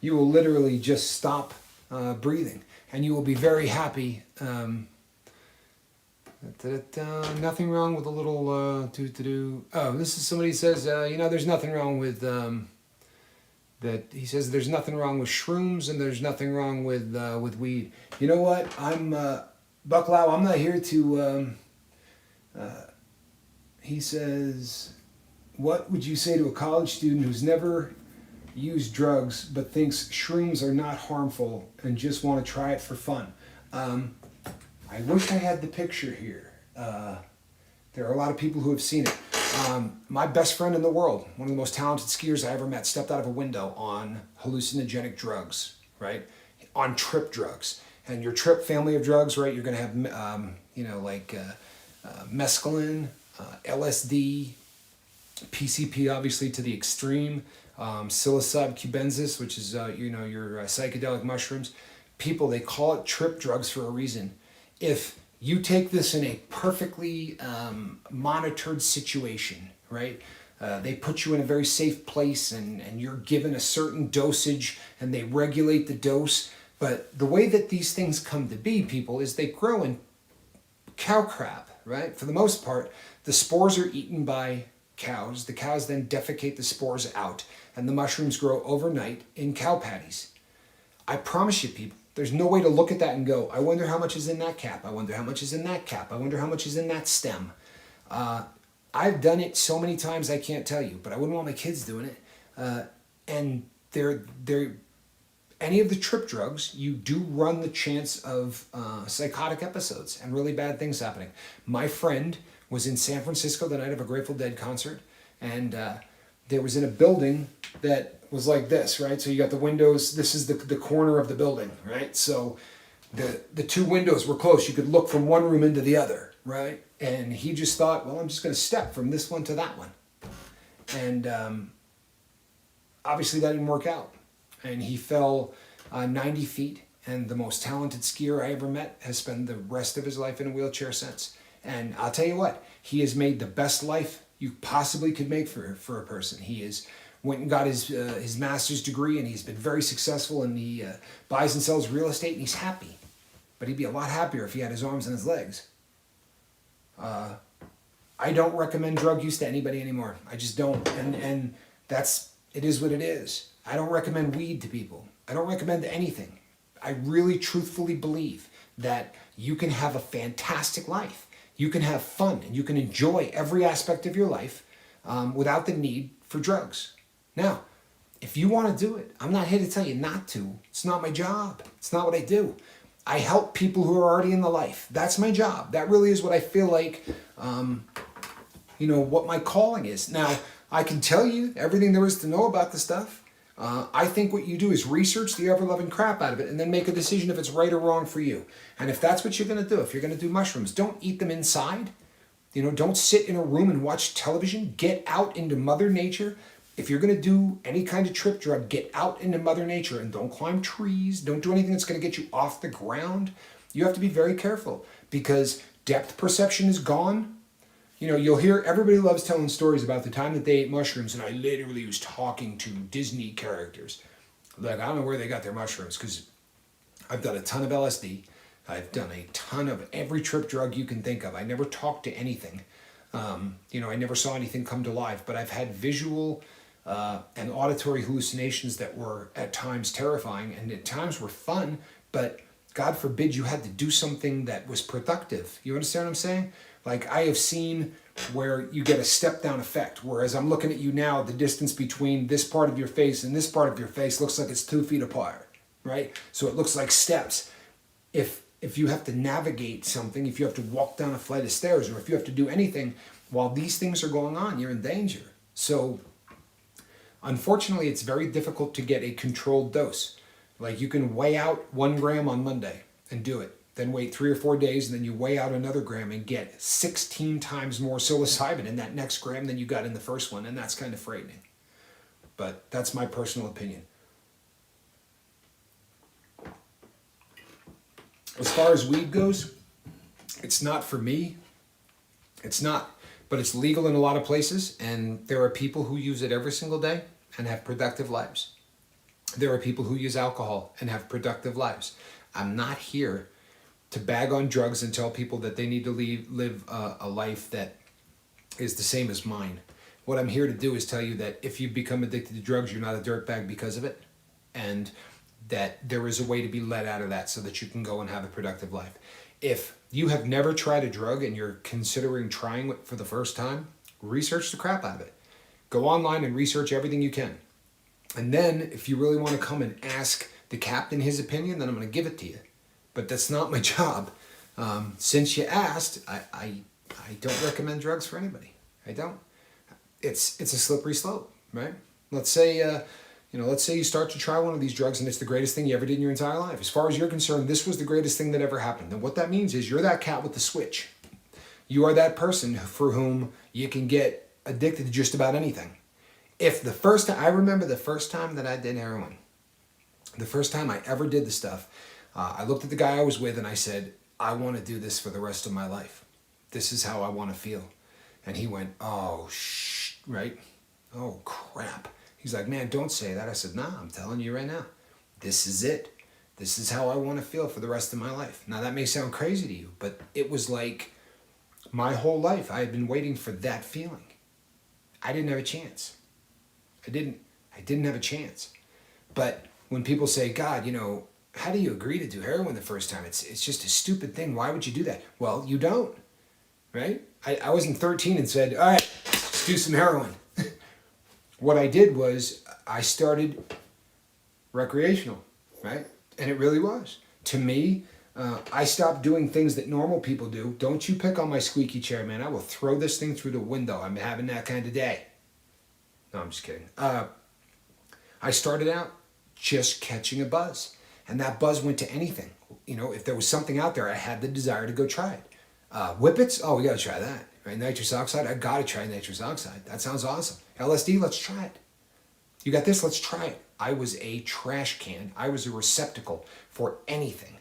You will literally just stop breathing. And you will be very happy. Nothing wrong with a little Oh, this is somebody says, there's nothing wrong with that. He says there's nothing wrong with shrooms and there's nothing wrong with weed. You know what? I'm Bucklow. I'm not here to. He says, what would you say to a college student who's never use drugs but thinks shrooms are not harmful and just want to try it for fun? I wish I had the picture here. There are a lot of people who have seen it. My best friend in the world, one of the most talented skiers I ever met, stepped out of a window on hallucinogenic drugs, right? On trip drugs. And your trip family of drugs, right? You're going to have, mescaline, LSD, PCP, obviously to the extreme, psilocybe cubensis, which is your psychedelic mushrooms. People, they call it trip drugs for a reason. If you take this in a perfectly monitored situation, right? They put you in a very safe place and you're given a certain dosage and they regulate the dose. But the way that these things come to be, people, is they grow in cow crap, right? For the most part, the spores are eaten by cows. The cows then defecate the spores out, and the mushrooms grow overnight in cow patties. I promise you, people, there's no way to look at that and go, I wonder how much is in that cap. I wonder how much is in that cap. I wonder how much is in that stem. I've done it so many times I can't tell you, but I wouldn't want my kids doing it. And they're any of the trip drugs, you do run the chance of psychotic episodes and really bad things happening. My friend was in San Francisco the night of a Grateful Dead concert, and there was in a building that was like this, right? So you got the windows, this is the corner of the building, right? So the two windows were close. You could look from one room into the other, right? And he just thought, well, I'm just going to step from this one to that one. And obviously that didn't work out. And he fell 90 feet, and the most talented skier I ever met has spent the rest of his life in a wheelchair since. And I'll tell you what, he has made the best life you possibly could make for a person. He is went and got his master's degree, and he's been very successful, and he buys and sells real estate, and he's happy. But he'd be a lot happier if he had his arms and his legs. I don't recommend drug use to anybody anymore. I just don't. And it is what it is. I don't recommend weed to people. I don't recommend anything. I really truthfully believe that you can have a fantastic life. You can have fun, and you can enjoy every aspect of your life without the need for drugs. Now, if you want to do it, I'm not here to tell you not to. It's not my job. It's not what I do. I help people who are already in the life. That's my job. That really is what I feel like, what my calling is. Now, I can tell you everything there is to know about the stuff. I think what you do is research the ever-loving crap out of it and then make a decision if it's right or wrong for you. And if that's what you're going to do, if you're going to do mushrooms, don't eat them inside. Don't sit in a room and watch television. Get out into Mother Nature. If you're going to do any kind of trip drug, get out into Mother Nature and don't climb trees. Don't do anything that's going to get you off the ground. You have to be very careful because depth perception is gone. You'll hear, everybody loves telling stories about the time that they ate mushrooms, and I literally was talking to Disney characters. Like, I don't know where they got their mushrooms, because I've done a ton of LSD. I've done a ton of every trip drug you can think of. I never talked to anything. I never saw anything come to life, but I've had visual and auditory hallucinations that were at times terrifying, and at times were fun, but God forbid you had to do something that was productive. You understand what I'm saying? Like, I have seen where you get a step-down effect, whereas I'm looking at you now, the distance between this part of your face and this part of your face looks like it's 2 feet apart, right? So it looks like steps. If you have to navigate something, if you have to walk down a flight of stairs, or if you have to do anything while these things are going on, you're in danger. So, unfortunately, it's very difficult to get a controlled dose. Like, you can weigh out 1 gram on Monday and do it. Then wait 3 or 4 days, and then you weigh out another gram and get 16 times more psilocybin in that next gram than you got in the first one, and that's kind of frightening. But that's my personal opinion. As far as weed goes, it's not for me. It's not, but it's legal in a lot of places, and there are people who use it every single day and have productive lives. There are people who use alcohol and have productive lives. I'm not here to bag on drugs and tell people that they need to live a life that is the same as mine. What I'm here to do is tell you that if you become addicted to drugs, you're not a dirtbag because of it, and that there is a way to be let out of that so that you can go and have a productive life. If you have never tried a drug and you're considering trying it for the first time, research the crap out of it. Go online and research everything you can. And then if you really want to come and ask the captain his opinion, then I'm going to give it to you. But that's not my job. Since you asked, I don't recommend drugs for anybody. I don't. It's a slippery slope, right? Let's say you start to try one of these drugs and it's the greatest thing you ever did in your entire life. As far as you're concerned, this was the greatest thing that ever happened. And what that means is you're that cat with the switch. You are that person for whom you can get addicted to just about anything. I remember the first time that I did heroin, the first time I ever did the stuff, I looked at the guy I was with and I said, I want to do this for the rest of my life. This is how I want to feel. And he went, oh, right? Oh, crap. He's like, man, don't say that. I said, nah, I'm telling you right now. This is it. This is how I want to feel for the rest of my life. Now, that may sound crazy to you, but it was like my whole life I had been waiting for that feeling. I didn't have a chance. I didn't have a chance. But when people say, God, how do you agree to do heroin the first time? It's just a stupid thing. Why would you do that? Well, you don't, right? I wasn't 13 and said, all right, let's do some heroin. What I did was I started recreational. right? And it really was. To me, I stopped doing things that normal people do. Don't you pick on my squeaky chair, man. I will throw this thing through the window. I'm having that kind of day. No, I'm just kidding. I started out just catching a buzz. And that buzz went to anything. You know, if there was something out there, I had the desire to go try it. Whippets? Oh, we got to try that. Right? Nitrous oxide? I got to try nitrous oxide. That sounds awesome. LSD? Let's try it. You got this? Let's try it. I was a trash can. I was a receptacle for anything.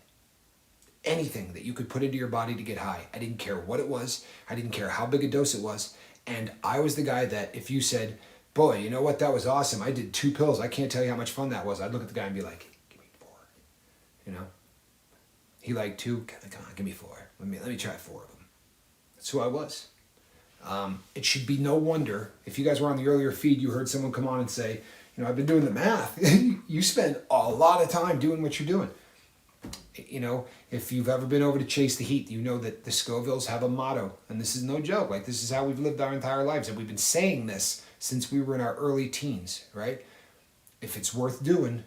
Anything that you could put into your body to get high. I didn't care what it was. I didn't care how big a dose it was. And I was the guy that if you said, boy, you know what? That was awesome. I did 2 pills. I can't tell you how much fun that was. I'd look at the guy and be like, give me 4. You know? He liked 2. Come on, give me 4. Let me try 4 of them. That's who I was. It should be no wonder, if you guys were on the earlier feed, you heard someone come on and say, you know, I've been doing the math. You spend a lot of time doing what you're doing. You know, if you've ever been over to Chase the Heat, you know that the Scovilles have a motto. And this is no joke. Like, this is how we've lived our entire lives. And we've been saying this since we were in our early teens, right? If it's worth doing,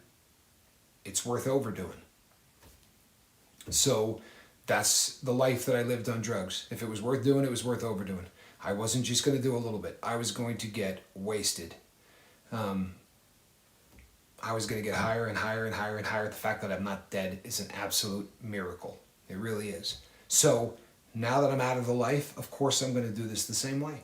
it's worth overdoing. So that's the life that I lived on drugs. If it was worth doing, it was worth overdoing. I wasn't just going to do a little bit. I was going to get wasted. I was going to get higher and higher and higher and higher. The fact that I'm not dead is an absolute miracle. It really is. So now that I'm out of the life, of course I'm going to do this the same way.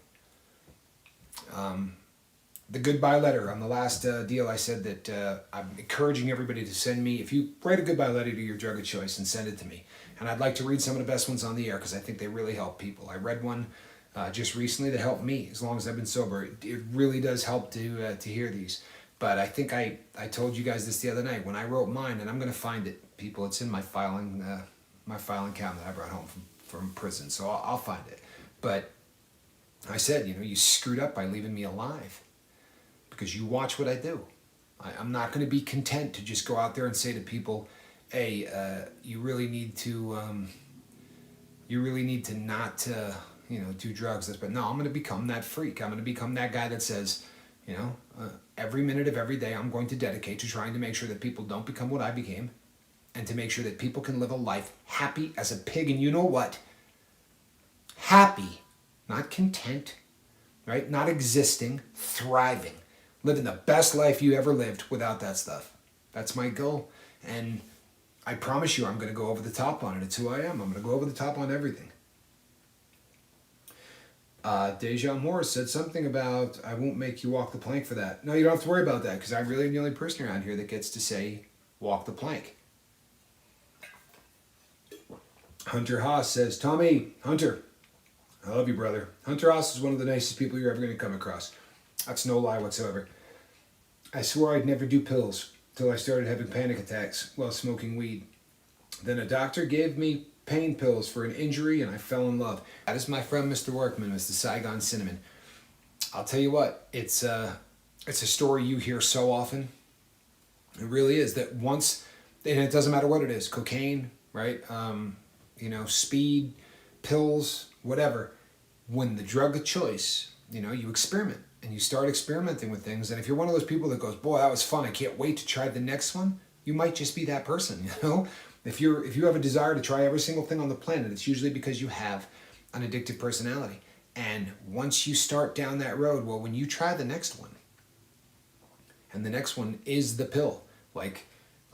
The goodbye letter. On the last deal, I said that I'm encouraging everybody to send me, if you write a goodbye letter to your drug of choice and send it to me. And I'd like to read some of the best ones on the air because I think they really help people. I read one just recently that helped me as long as I've been sober. It really does help to hear these. But I think I told you guys this the other night when I wrote mine, and I'm going to find it, people. It's in my filing cabinet that I brought home from prison, so I'll find it. But I said, you know, you screwed up by leaving me alive because you watch what I do. I'm not going to be content to just go out there and say to people, hey, you really need to not do drugs. But no, I'm going to become that freak. I'm going to become that guy that says, you know, every minute of every day I'm going to dedicate to trying to make sure that people don't become what I became and to make sure that people can live a life happy as a pig. And you know what? Happy, not content, right? Not existing, thriving, living the best life you ever lived without that stuff. That's my goal. And I promise you I'm going to go over the top on it. It's who I am. I'm going to go over the top on everything. Deja Morris said something about, I won't make you walk the plank for that. No, you don't have to worry about that because I'm really the only person around here that gets to say, walk the plank. Hunter Haas says, Tommy, Hunter, I love you, brother. Hunter Haas is one of the nicest people you're ever going to come across. That's no lie whatsoever. I swore I'd never do pills till I started having panic attacks while smoking weed. Then a doctor gave me pain pills for an injury and I fell in love. That is my friend Mr. Workman, Mr. Saigon Cinnamon. I'll tell you what, it's a story you hear so often. It really is that once, and it doesn't matter what it is, cocaine, right? Speed, pills, whatever. When the drug of choice, you experiment and you start experimenting with things. And if you're one of those people that goes, boy, that was fun, I can't wait to try the next one, you might just be that person, If you have a desire to try every single thing on the planet, it's usually because you have an addictive personality. And once you start down that road, well, when you try the next one, and the next one is the pill, like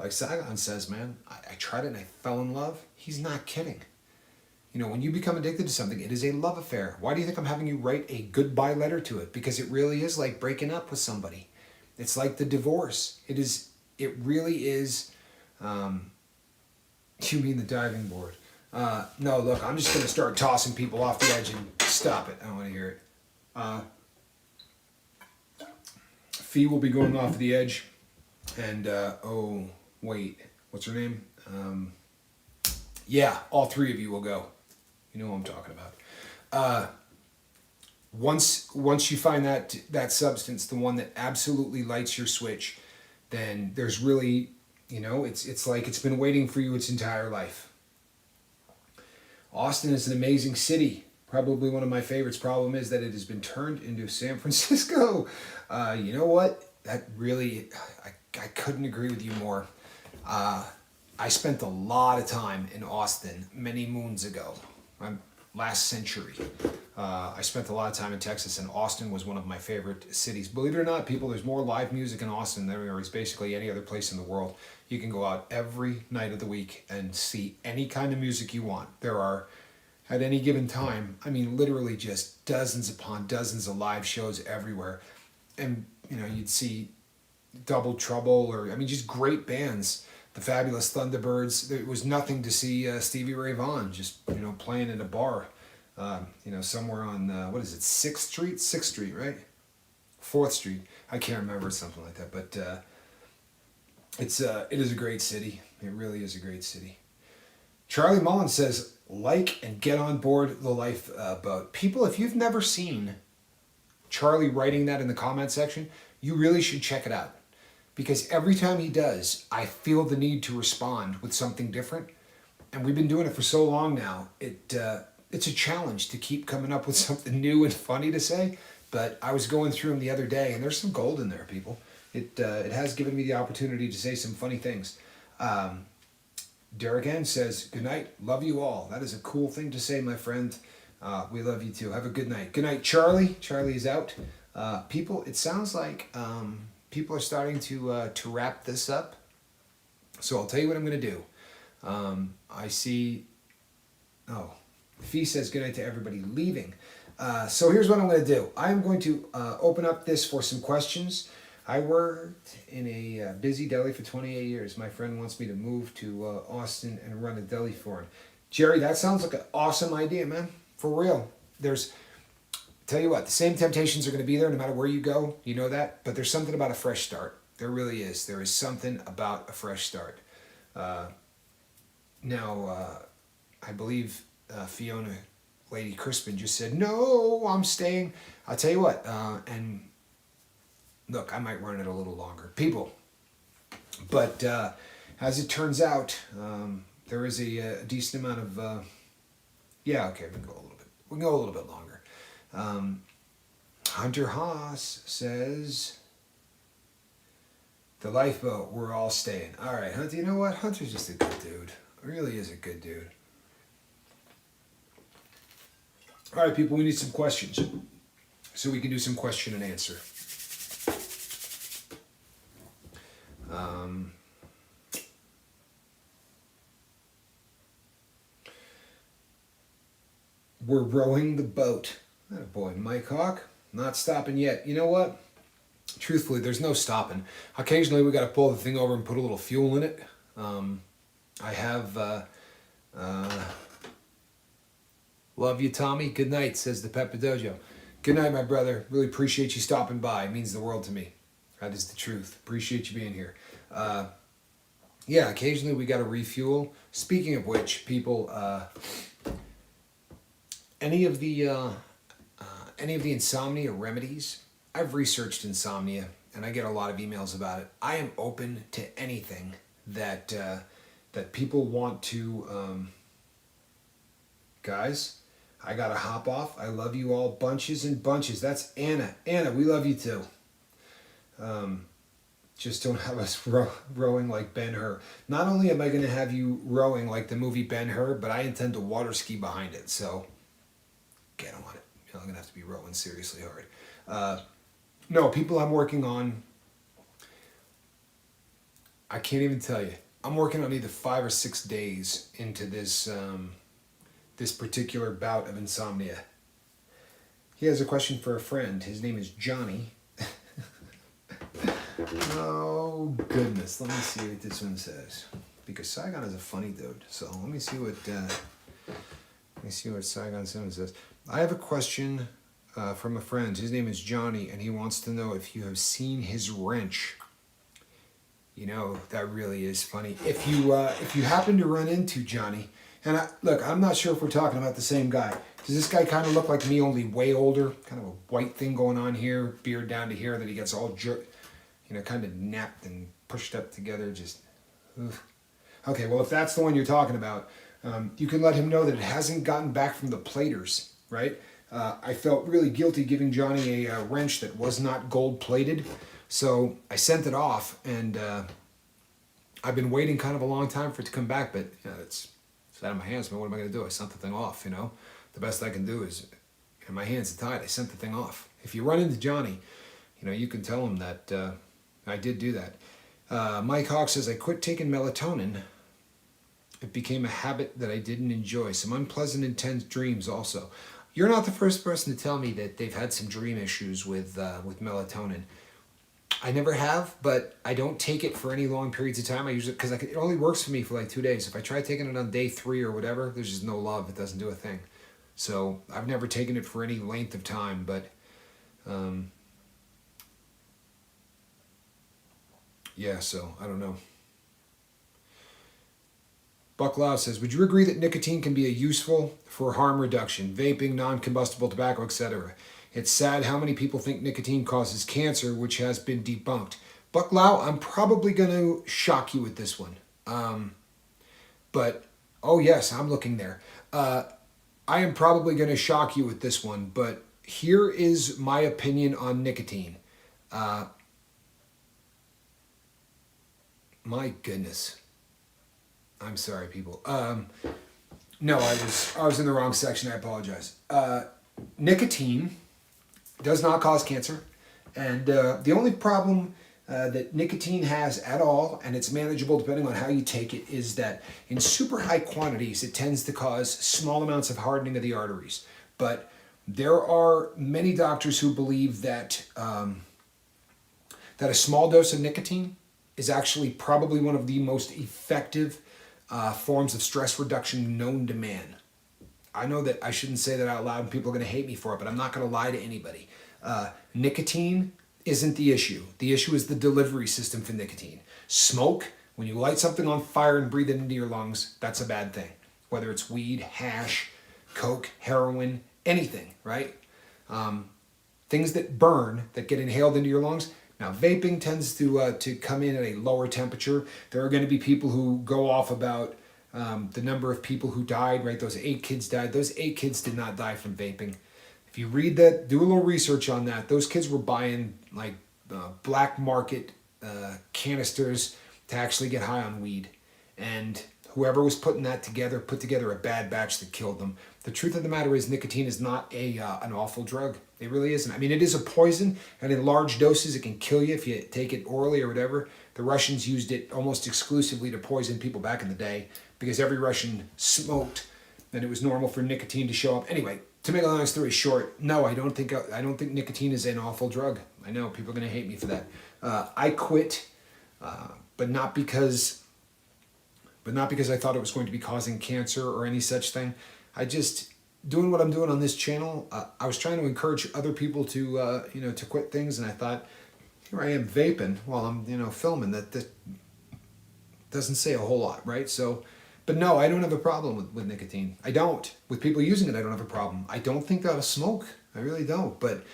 Saigon says, man, I tried it and I fell in love. He's not kidding. When you become addicted to something, it is a love affair. Why do you think I'm having you write a goodbye letter to it? Because it really is like breaking up with somebody. It's like the divorce. It really is. You mean the diving board? No, look, I'm just going to start tossing people off the edge and stop it. I don't want to hear it. Fee will be going off the edge. And, what's her name? Yeah, all 3 of you will go. You know what I'm talking about. Once you find that substance, the one that absolutely lights your switch, then there's really... it's like it's been waiting for you its entire life. Austin is an amazing city. Probably one of my favorites. Problem is that it has been turned into San Francisco. You know what? That really, I couldn't agree with you more. I spent a lot of time in Austin many moons ago, last century. I spent a lot of time in Texas, and Austin was one of my favorite cities. Believe it or not, people, there's more live music in Austin than there is basically any other place in the world. You can go out every night of the week and see any kind of music you want. There are, at any given time, I mean, literally just dozens upon dozens of live shows everywhere. And, you know, you'd see Double Trouble, or, I mean, just great bands. The Fabulous Thunderbirds. There was nothing to see Stevie Ray Vaughan just, you know, playing in a bar, you know, somewhere on, what is it, 6th Street? 6th Street, right? 4th Street. I can't remember, something like that. But it is a great city. It really is a great city. Charlie Mullen says, like and get on board the lifeboat. People, if you've never seen Charlie writing that in the comment section, you really should check it out. Because every time he does, I feel the need to respond with something different. And we've been doing it for so long now. It's a challenge to keep coming up with something new and funny to say. But I was going through them the other day, and there's some gold in there, people. It has given me the opportunity to say some funny things. Derek N says, good night, love you all. That is a cool thing to say, my friend. We love you too. Have a good night. Good night, Charlie. Charlie is out. People, it sounds like... people are starting to wrap this up. So I'll tell you what I'm going to do. I see... Oh, Fee says good night to everybody leaving. So here's what I'm going to do. I'm going to open up this for some questions. I worked in a busy deli for 28 years. My friend wants me to move to Austin and run a deli for him. Jerry, that sounds like an awesome idea, man. For real. Tell you what, the same temptations are going to be there no matter where you go. You know that. But there's something about a fresh start. There really is. There is something about a fresh start. Now, I believe Fiona Lady Crispin just said, no, I'm staying. I'll tell you what. And look, I might run it a little longer. People. But as it turns out, there is a decent amount of... yeah, okay, we can go a little bit. We can go a little bit longer. Hunter Haas says, the lifeboat, we're all staying. All right, Hunter, you know what? Hunter's just a good dude. Really is a good dude. All right, people, we need some questions. So we can do some question and answer. We're rowing the boat. Oh boy, Mike Hawk, not stopping yet. You know what? Truthfully, there's no stopping. Occasionally, we got to pull the thing over and put a little fuel in it. I have... love you, Tommy. Good night, says the Peppa Dojo. Good night, my brother. Really appreciate you stopping by. It means the world to me. That is the truth. Appreciate you being here. Yeah, occasionally we got to refuel. Speaking of which, people, any of the insomnia remedies, I've researched insomnia, and I get a lot of emails about it. I am open to anything that people want to. Guys, I gotta hop off. I love you all bunches and bunches. That's Anna. Anna, we love you too. Just don't have us rowing like Ben-Hur. Not only am I going to have you rowing like the movie Ben-Hur, but I intend to water ski behind it. So get on it. I'm going to have to be rowing seriously hard. No, people I'm working on, I can't even tell you. I'm working on either 5 or 6 days into this this particular bout of insomnia. He has a question for a friend. His name is Johnny. Oh goodness, let me see what this one says. Because Saigon is a funny dude. So let me see what Saigon Simmons says. I have a question from a friend. His name is Johnny, and he wants to know if you have seen his wrench. You know, that really is funny. If you happen to run into Johnny, and look, I'm not sure if we're talking about the same guy. Does this guy kind of look like me, only way older? Kind of a white thing going on here, beard down to here, that he gets all kind of napped and pushed up together. Just, oof. Okay, well, if that's the one you're talking about, you can let him know that it hasn't gotten back from the platers, right? I felt really guilty giving Johnny a wrench that was not gold plated, so I sent it off, and I've been waiting kind of a long time for it to come back, but it's out of my hands, man. What am I going to do? I sent the thing off, The best I can do is, my hands are tied. I sent the thing off. If you run into Johnny, you can tell him that I did do that. Mike Hawk says, I quit taking melatonin. It became a habit that I didn't enjoy. Some unpleasant, intense dreams also. You're not the first person to tell me that they've had some dream issues with melatonin. I never have, but I don't take it for any long periods of time. I use it because it only works for me for like 2 days. If I try taking it on day 3 or whatever, there's just no love. It doesn't do a thing. So I've never taken it for any length of time, but yeah, so I don't know. Buck Lau says, would you agree that nicotine can be useful for harm reduction, vaping, non-combustible tobacco, etc.? It's sad how many people think nicotine causes cancer, which has been debunked. Buck Lau, I'm probably going to shock you with this one. But, oh yes, I'm looking there. I am probably going to shock you with this one, but here is my opinion on nicotine. My goodness. I'm sorry, people. No, I was in the wrong section. I apologize. Nicotine does not cause cancer, and the only problem that nicotine has at all, and it's manageable depending on how you take it, is that in super high quantities it tends to cause small amounts of hardening of the arteries. But there are many doctors who believe that that a small dose of nicotine is actually probably one of the most effective forms of stress reduction known to man. I know that I shouldn't say that out loud and people are going to hate me for it, but I'm not going to lie to anybody. Nicotine isn't the issue. The issue is the delivery system for nicotine. Smoke, when you light something on fire and breathe it into your lungs, that's a bad thing. Whether it's weed, hash, coke, heroin, anything, right? Things that burn, that get inhaled into your lungs. Now, vaping tends to come in at a lower temperature. There are going to be people who go off about the number of people who died, right? Those 8 kids died. Those 8 kids did not die from vaping. If you read that, do a little research on that. Those kids were buying like black market canisters to actually get high on weed. And whoever was putting that together put together a bad batch that killed them. The truth of the matter is nicotine is not an awful drug. It really isn't. I mean, it is a poison, and in large doses it can kill you if you take it orally or whatever. The Russians used it almost exclusively to poison people back in the day because every Russian smoked, and it was normal for nicotine to show up. Anyway, to make a long story short, no, I don't think nicotine is an awful drug. I know people are going to hate me for that. I quit, but not because I thought it was going to be causing cancer or any such thing. I just, doing what I'm doing on this channel, I was trying to encourage other people to to quit things, and I thought, here I am vaping while I'm filming. That doesn't say a whole lot, right? So, but no, I don't have a problem with nicotine. I don't. With people using it, I don't have a problem. I don't think they'll smoke. I really don't. But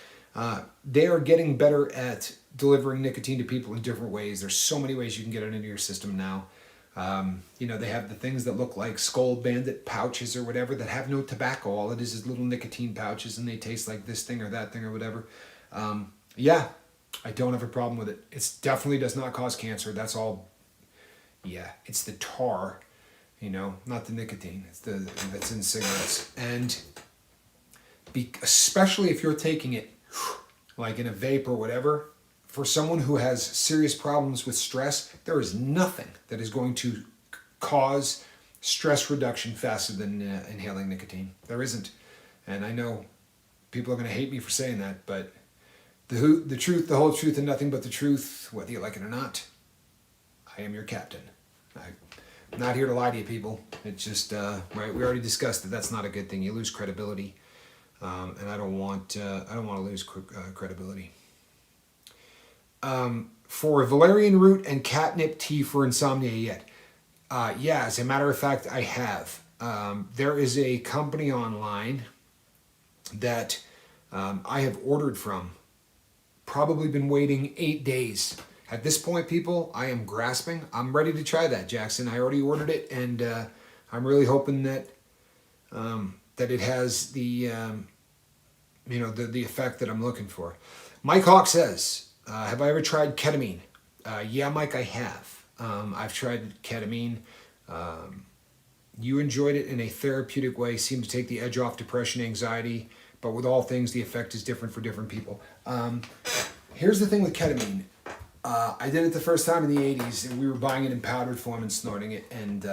they are getting better at delivering nicotine to people in different ways. There's so many ways you can get it into your system now. They have the things that look like Skull Bandit pouches or whatever that have no tobacco. All it is little nicotine pouches, and they taste like this thing or that thing or whatever. Yeah, I don't have a problem with it. It definitely does not cause cancer. That's all. Yeah, it's the tar, not the nicotine. It's that's in cigarettes. And especially if you're taking it like in a vape or whatever, for someone who has serious problems with stress, there is nothing that is going to cause stress reduction faster than inhaling nicotine. There isn't. And I know people are going to hate me for saying that, but the truth, the whole truth, and nothing but the truth, whether you like it or not, I am your captain. I'm not here to lie to you, people. It's just, right, we already discussed that that's not a good thing. You lose credibility, and I don't want to lose credibility. For valerian root and catnip tea for insomnia yet? Yeah, as a matter of fact, I have. There is a company online that I have ordered from. Probably been waiting 8 days. At this point, people, I am grasping. I'm ready to try that, Jackson. I already ordered it, and I'm really hoping that that it has the the effect that I'm looking for. Mike Hawk says, have I ever tried ketamine? Yeah, Mike, I have. I've tried ketamine. You enjoyed it in a therapeutic way, seemed to take the edge off depression, anxiety, but with all things, the effect is different for different people. Here's the thing with ketamine. I did it the first time in the 80s, and we were buying it in powdered form and snorting it, and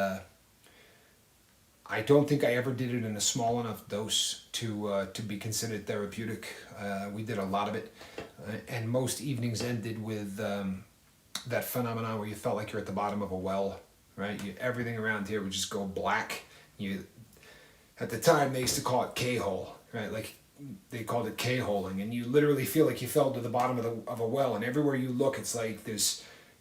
I don't think I ever did it in a small enough dose to be considered therapeutic. We did a lot of it, and most evenings ended with that phenomenon where you felt like you're at the bottom of a well, right? Everything around here would just go black. At the time, they used to call it K-hole, right? Like they called it K-holing, and you literally feel like you fell to the bottom of a well, and everywhere you look, it's like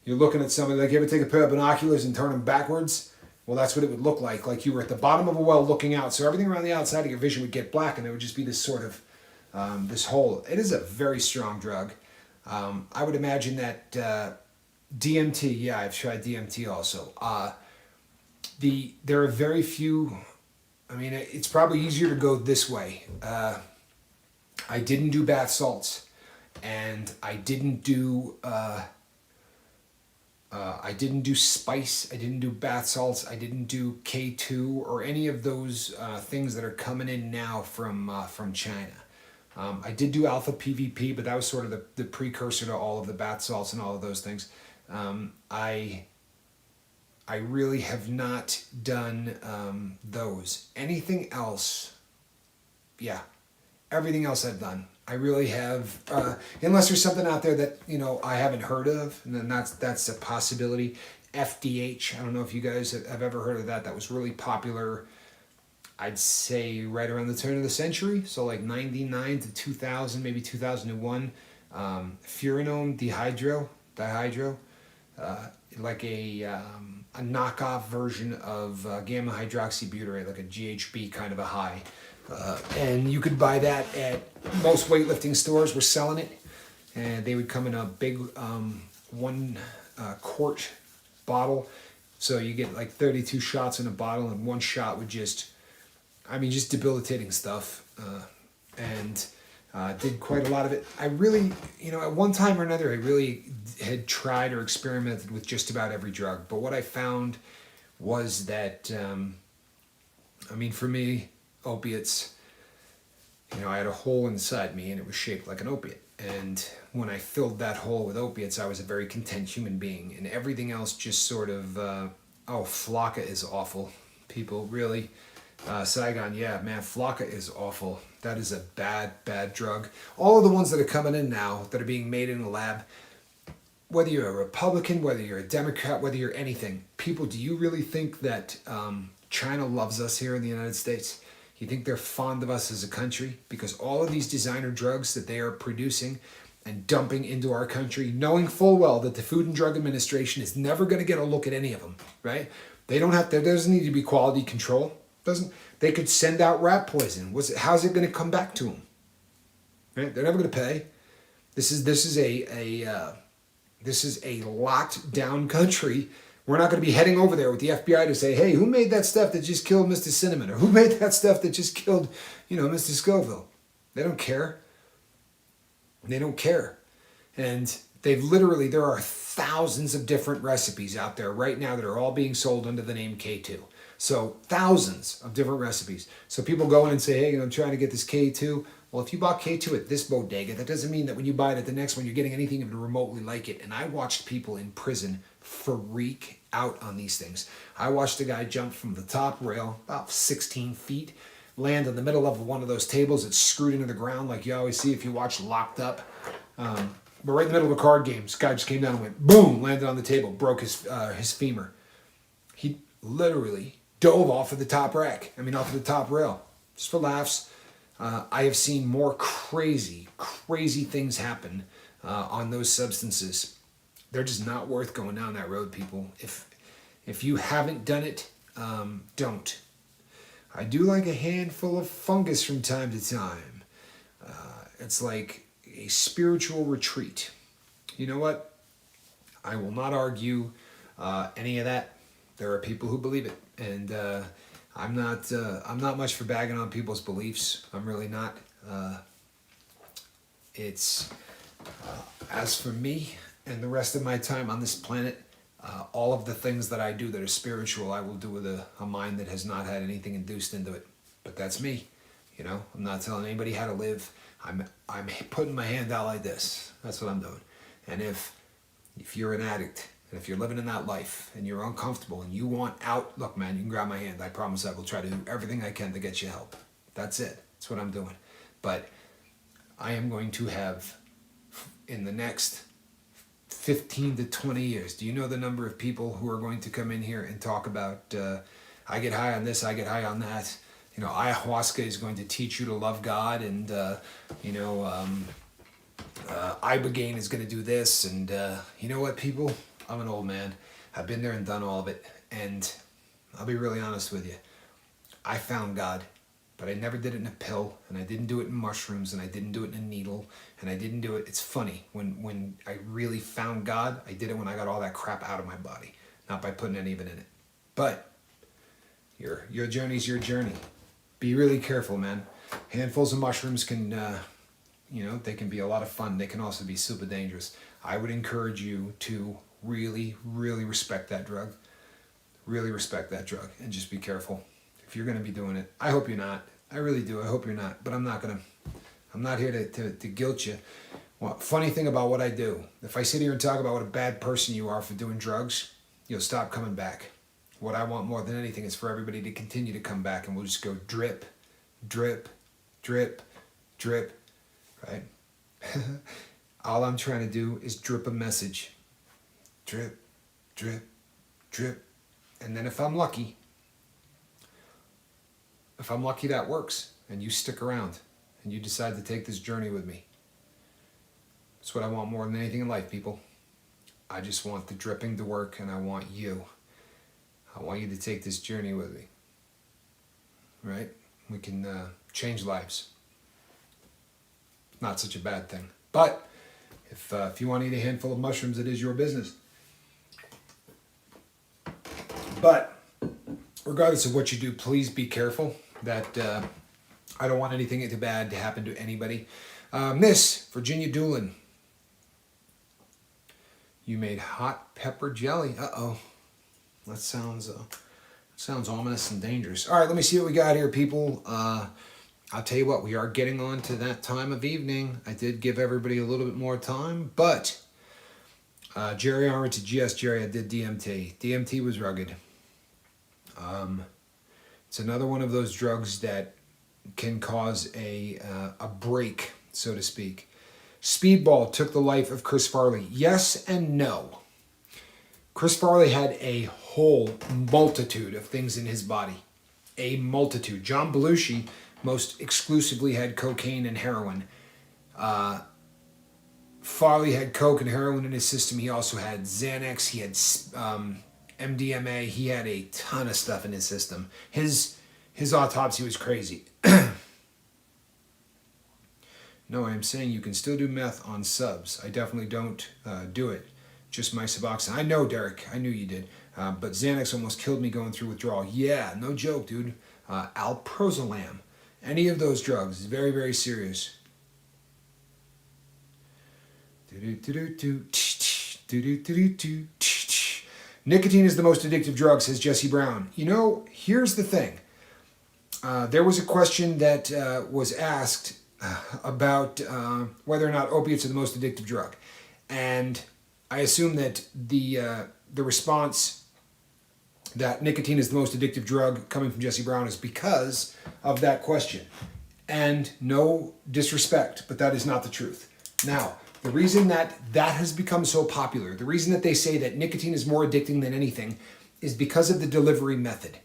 you're looking at somebody, like you ever take a pair of binoculars and turn them backwards? Well, that's what it would look like you were at the bottom of a well looking out, so everything around the outside of your vision would get black, and there would just be this sort of, this hole. It is a very strong drug. I would imagine that DMT, yeah, I've tried DMT also. There are very few, I mean, it's probably easier to go this way. I didn't do bath salts, and I didn't do spice. I didn't do bath salts. I didn't do K2 or any of those things that are coming in now from China. I did do alpha PVP, but that was sort of the precursor to all of the bath salts and all of those things. I really have not done those. Anything else? Yeah. Everything else I've done. I really have, unless there's something out there that, I haven't heard of, and then that's a possibility. FDH, I don't know if you guys have ever heard of that. That was really popular, I'd say, right around the turn of the century. So like 99 to 2000, maybe 2001. Furanone dihydro, like a knockoff version of gamma hydroxybutyrate, like a GHB kind of a high. And you could buy that at most weightlifting stores were selling it, and they would come in a big 1 quart bottle, so you get like 32 shots in a bottle, and one shot would just debilitating stuff, and did quite a lot of it. I really, at one time or another, I really had tried or experimented with just about every drug, but what I found was that, for me, opiates, I had a hole inside me and it was shaped like an opiate. And when I filled that hole with opiates, I was a very content human being. And everything else just sort of, Flocka is awful. People, really. Saigon, yeah, man, Flocka is awful. That is a bad, bad drug. All of the ones that are coming in now, that are being made in the lab, whether you're a Republican, whether you're a Democrat, whether you're anything, people, do you really think that China loves us here in the United States? You think they're fond of us as a country? Because all of these designer drugs that they are producing and dumping into our country, knowing full well that the Food and Drug Administration is never going to get a look at any of them, right? There doesn't need to be quality control. They could send out rat poison. How's it going to come back to them? Right? They're never going to pay. This is a locked down country. We're not going to be heading over there with the FBI to say, hey, who made that stuff that just killed Mr. Cinnamon? Or who made that stuff that just killed, Mr. Scoville? They don't care. They don't care. And there are thousands of different recipes out there right now that are all being sold under the name K2. So thousands of different recipes. So people go in and say, hey, I'm trying to get this K2. Well, if you bought K2 at this bodega, that doesn't mean that when you buy it at the next one, you're getting anything even remotely like it. And I watched people in prison freak out on these things. I watched a guy jump from the top rail, about 16 feet, land in the middle of one of those tables that's screwed into the ground like you always see if you watch Locked Up. But right in the middle of a card game, this guy just came down and went, boom, landed on the table, broke his femur. He literally dove off of the top off of the top rail, just for laughs. I have seen more crazy things happen on those substances. They're just not worth going down that road, people. If you haven't done it, don't. I do like a handful of fungus from time to time. It's like a spiritual retreat. You know what? I will not argue any of that. There are people who believe it, and I'm not much for bagging on people's beliefs. I'm really not. As for me and the rest of my time on this planet, All of the things that I do that are spiritual, I will do with a mind that has not had anything induced into it. But that's me. You know, I'm not telling anybody how to live. I'm putting my hand out like this. That's what I'm doing. And if you're an addict, and if you're living in that life, and you're uncomfortable, and you want out, look, man, you can grab my hand. I promise I will try to do everything I can to get you help. That's it. That's what I'm doing. But I am going to have, in the next 15 to 20 years, do you know the number of people who are going to come in here and talk about, I get high on this, I get high on that. You know, ayahuasca is going to teach you to love God, and, ibogaine is going to do this. And you know what, people? I'm an old man. I've been there and done all of it. And I'll be really honest with you. I found God, but I never did it in a pill, and I didn't do it in mushrooms, and I didn't do it in a needle, and I didn't do it. It's funny. When I really found God, I did it when I got all that crap out of my body, not by putting any of it in it. But your journey's your journey. Be really careful, man. Handfuls of mushrooms can, they can be a lot of fun. They can also be super dangerous. I would encourage you to really, really respect that drug. Really respect that drug, and just be careful if you're going to be doing it. I hope you're not. I really do. I hope you're not. But I'm not here to guilt you. Well, funny thing about what I do, if I sit here and talk about what a bad person you are for doing drugs, you'll stop coming back. What I want more than anything is for everybody to continue to come back, and we'll just go drip, drip, drip, drip, right? All I'm trying to do is drip a message. Drip, drip, drip. And then if I'm lucky that works, and you stick around, and you decide to take this journey with me. That's what I want more than anything in life, people. I just want the dripping to work, and I want you. I want you to take this journey with me. Right? We can change lives. Not such a bad thing. But if you want to eat a handful of mushrooms, it is your business. But regardless of what you do, please be careful that I don't want anything bad to happen to anybody. Miss Virginia Doolin, you made hot pepper jelly. Uh-oh. That sounds ominous and dangerous. All right, let me see what we got here, people. I'll tell you what, we are getting on to that time of evening. I did give everybody a little bit more time, but Jerry Armored to GS Jerry, I did DMT. DMT was rugged. It's another one of those drugs that can cause a break, so to speak. Speedball took the life of Chris Farley. Yes and no. Chris Farley had a whole multitude of things in his body. A multitude. John Belushi most exclusively had cocaine and heroin. Farley had coke and heroin in his system. He also had Xanax. He had MDMA. He had a ton of stuff in his system. His autopsy was crazy. No, I'm saying you can still do meth on subs. I definitely don't do it. Just my Suboxone. I know, Derek. I knew you did. But Xanax almost killed me going through withdrawal. Yeah, no joke, dude. Alprazolam. Any of those drugs is very, very serious. Nicotine is the most addictive drug, says Jesse Brown. You know, here's the thing. There was a question that was asked about whether or not opiates are the most addictive drug. And I assume that the response that nicotine is the most addictive drug coming from Jesse Brown is because of that question. And no disrespect, but that is not the truth. Now, the reason that has become so popular, the reason that they say that nicotine is more addicting than anything is because of the delivery method.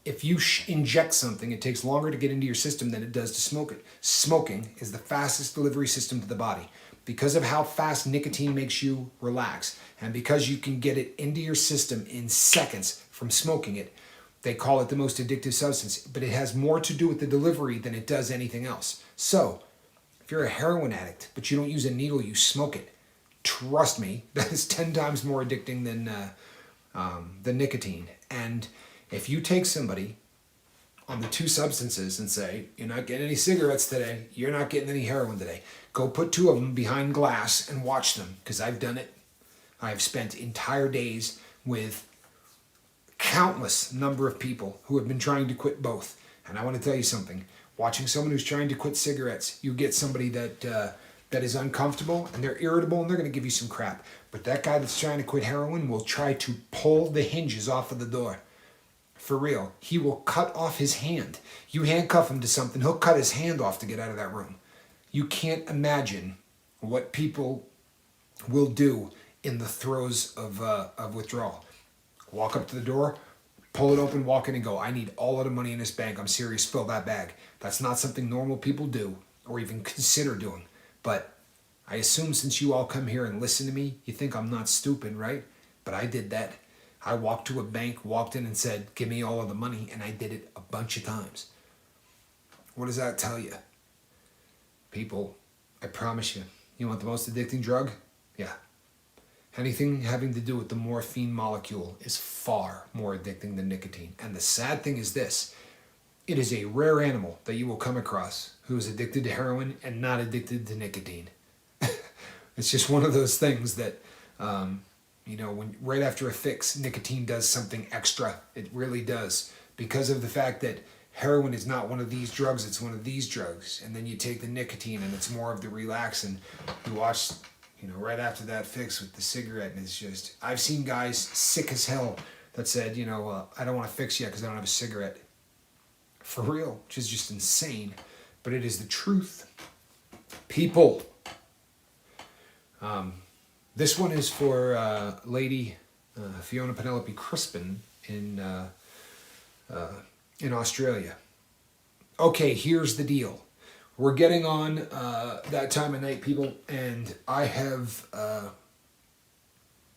If you inject something, it takes longer to get into your system than it does to smoke it. Smoking is the fastest delivery system to the body. Because of how fast nicotine makes you relax, and because you can get it into your system in seconds from smoking it, they call it the most addictive substance. But it has more to do with the delivery than it does anything else. So, if you're a heroin addict, but you don't use a needle, you smoke it, trust me, that is 10 times more addicting than nicotine. And if you take somebody on the two substances and say, you're not getting any cigarettes today, you're not getting any heroin today, go put two of them behind glass and watch them, because I've done it. I've spent entire days with countless number of people who have been trying to quit both. And I want to tell you something. Watching someone who's trying to quit cigarettes, you get somebody that is uncomfortable and they're irritable and they're going to give you some crap. But that guy that's trying to quit heroin will try to pull the hinges off of the door. For real. He will cut off his hand. You handcuff him to something, he'll cut his hand off to get out of that room. You can't imagine what people will do in the throes of withdrawal. Walk up to the door, pull it open, walk in and go, I need all of the money in this bank. I'm serious, fill that bag. That's not something normal people do or even consider doing. But I assume since you all come here and listen to me, you think I'm not stupid, right? But I did that. I walked to a bank, walked in and said, give me all of the money, and I did it a bunch of times. What does that tell you? People, I promise you, you want the most addicting drug? Yeah. Anything having to do with the morphine molecule is far more addicting than nicotine. And the sad thing is this, it is a rare animal that you will come across who is addicted to heroin and not addicted to nicotine. It's just one of those things that, when right after a fix, nicotine does something extra. It really does. Because of the fact that heroin is not one of these drugs, it's one of these drugs. And then you take the nicotine and it's more of the relax, and you watch, right after that fix with the cigarette, and it's just, I've seen guys sick as hell that said, I don't want to fix yet because I don't have a cigarette. For real, which is just insane. But it is the truth. People. This one is for Lady Fiona Penelope Crispin in Australia. Okay, here's the deal. We're getting on that time of night, people, and I have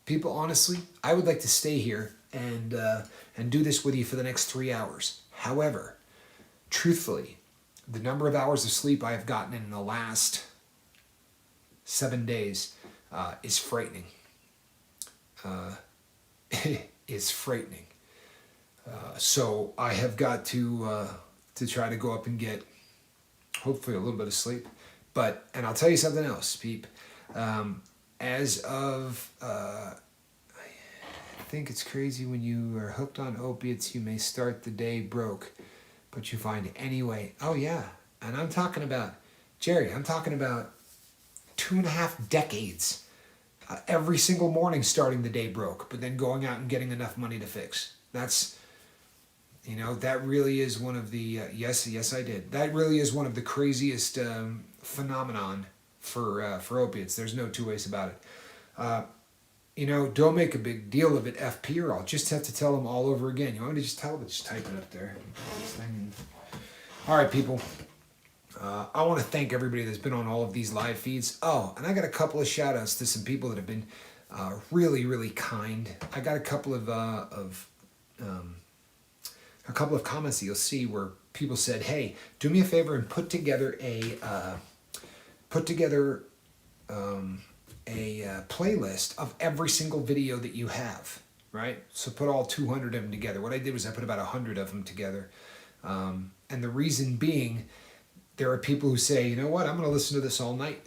people. Honestly, I would like to stay here and do this with you for the next 3 hours. However, truthfully, the number of hours of sleep I have gotten in the last 7 days is frightening. Is frightening. So I have got to try to go up and get hopefully a little bit of sleep. And I'll tell you something else, Peep. As of, I think it's crazy when you are hooked on opiates, you may start the day broke, but you find any way. Oh yeah, and I'm talking about, Jerry, I'm talking about 2.5 decades. Every single morning starting the day broke, but then going out and getting enough money to fix. That's, that really is one of the, yes I did. That really is one of the craziest phenomenon for opiates. There's no two ways about it. Don't make a big deal of it, FP, or I'll just have to tell them all over again. You want me to just tell them? Just type it up there. This thing. All right, people. I want to thank everybody that's been on all of these live feeds. Oh, and I got a couple of shout outs to some people that have been really, really kind. I got a couple of comments that you'll see where people said, "Hey, do me a favor and put together a playlist of every single video that you have." Right? So put all 200 of them together. What I did was I put about 100 of them together, and the reason being, there are people who say, you know what, I'm going to listen to this all night.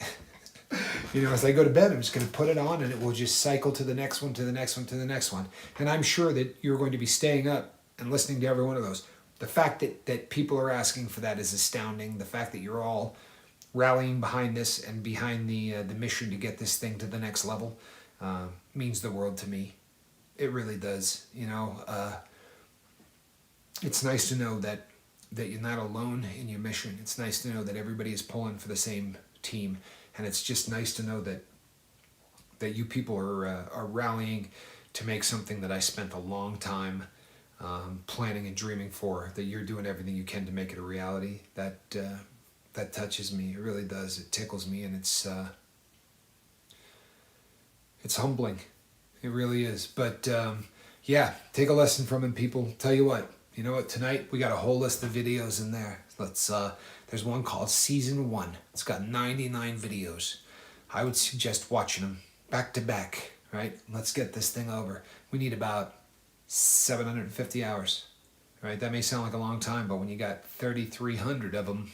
As I go to bed, I'm just going to put it on and it will just cycle to the next one, to the next one, to the next one. And I'm sure that you're going to be staying up and listening to every one of those. The fact that people are asking for that is astounding. The fact that you're all rallying behind this and behind the mission to get this thing to the next level means the world to me. It really does. It's nice to know that you're not alone in your mission. It's nice to know that everybody is pulling for the same team, and it's just nice to know that you people are rallying to make something that I spent a long time planning and dreaming for. That you're doing everything you can to make it a reality. That touches me. It really does. It tickles me, and it's humbling. It really is. But yeah, take a lesson from it, people. Tell you what. You know what? Tonight we got a whole list of videos in there. There's one called Season 1. It's got 99 videos. I would suggest watching them back to back, right? Let's get this thing over. We need about 750 hours, right? That may sound like a long time, but when you got 3,300 of them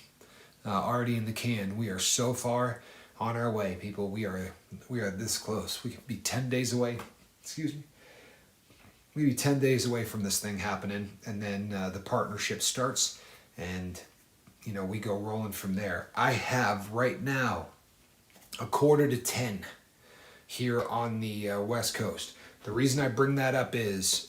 already in the can, we are so far On our way, people. We are this close. We could be 10 days away. Excuse me. Maybe 10 days away from this thing happening, and then the partnership starts, and we go rolling from there. I have right now 9:45 here on the West Coast. The reason I bring that up is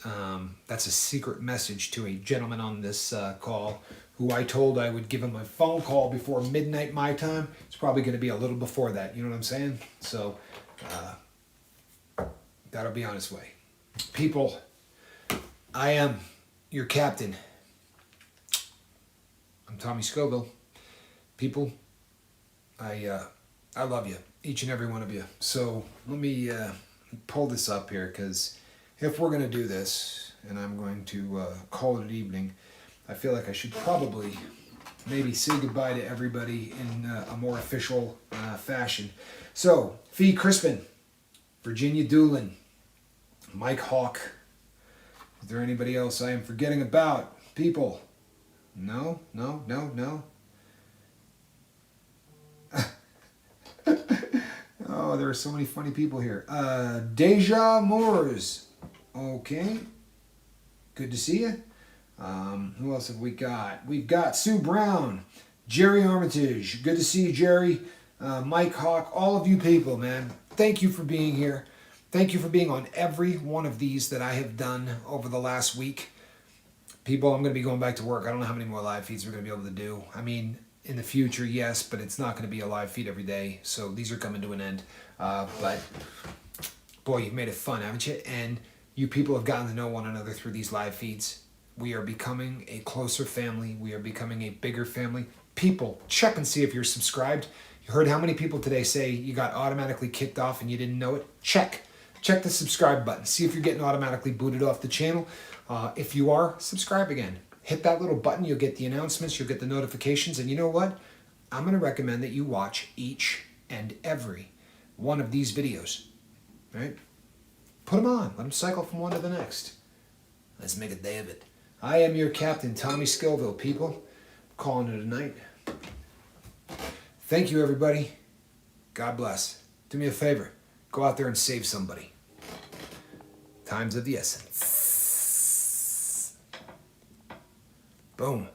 that's a secret message to a gentleman on this call who I told I would give him a phone call before midnight my time. It's probably going to be a little before that. You know what I'm saying? So that'll be on its way. People, I am your captain. I'm Tommy Scoville. People, I love you, each and every one of you. So let me pull this up here, because if we're going to do this, and I'm going to call it an evening, I feel like I should probably maybe say goodbye to everybody in a more official fashion. So, Fee Crispin, Virginia Doolin, Mike Hawk. Is there anybody else I am forgetting about? People? No. Oh, there are so many funny people here. Deja Moores. Okay. Good to see you. Who else have we got? We've got Sue Brown, Jerry Armitage. Good to see you, Jerry. Mike Hawk, all of you people, man. Thank you for being here. Thank you for being on every one of these that I have done over the last week. People, I'm going to be going back to work. I don't know how many more live feeds we're going to be able to do. I mean, in the future, yes, but it's not going to be a live feed every day. So these are coming to an end. But boy, you've made it fun, haven't you? And you people have gotten to know one another through these live feeds. We are becoming a closer family. We are becoming a bigger family. People, check and see if you're subscribed. You heard how many people today say you got automatically kicked off and you didn't know it? Check. Check the subscribe button. See if you're getting automatically booted off the channel. If you are, subscribe again. Hit that little button. You'll get the announcements. You'll get the notifications. And you know what? I'm going to recommend that you watch each and every one of these videos. Right? Put them on. Let them cycle from one to the next. Let's make a day of it. I am your captain, Tommy Scoville, people. I'm calling it a night. Thank you, everybody. God bless. Do me a favor. Go out there and save somebody. Time's of the essence. Boom.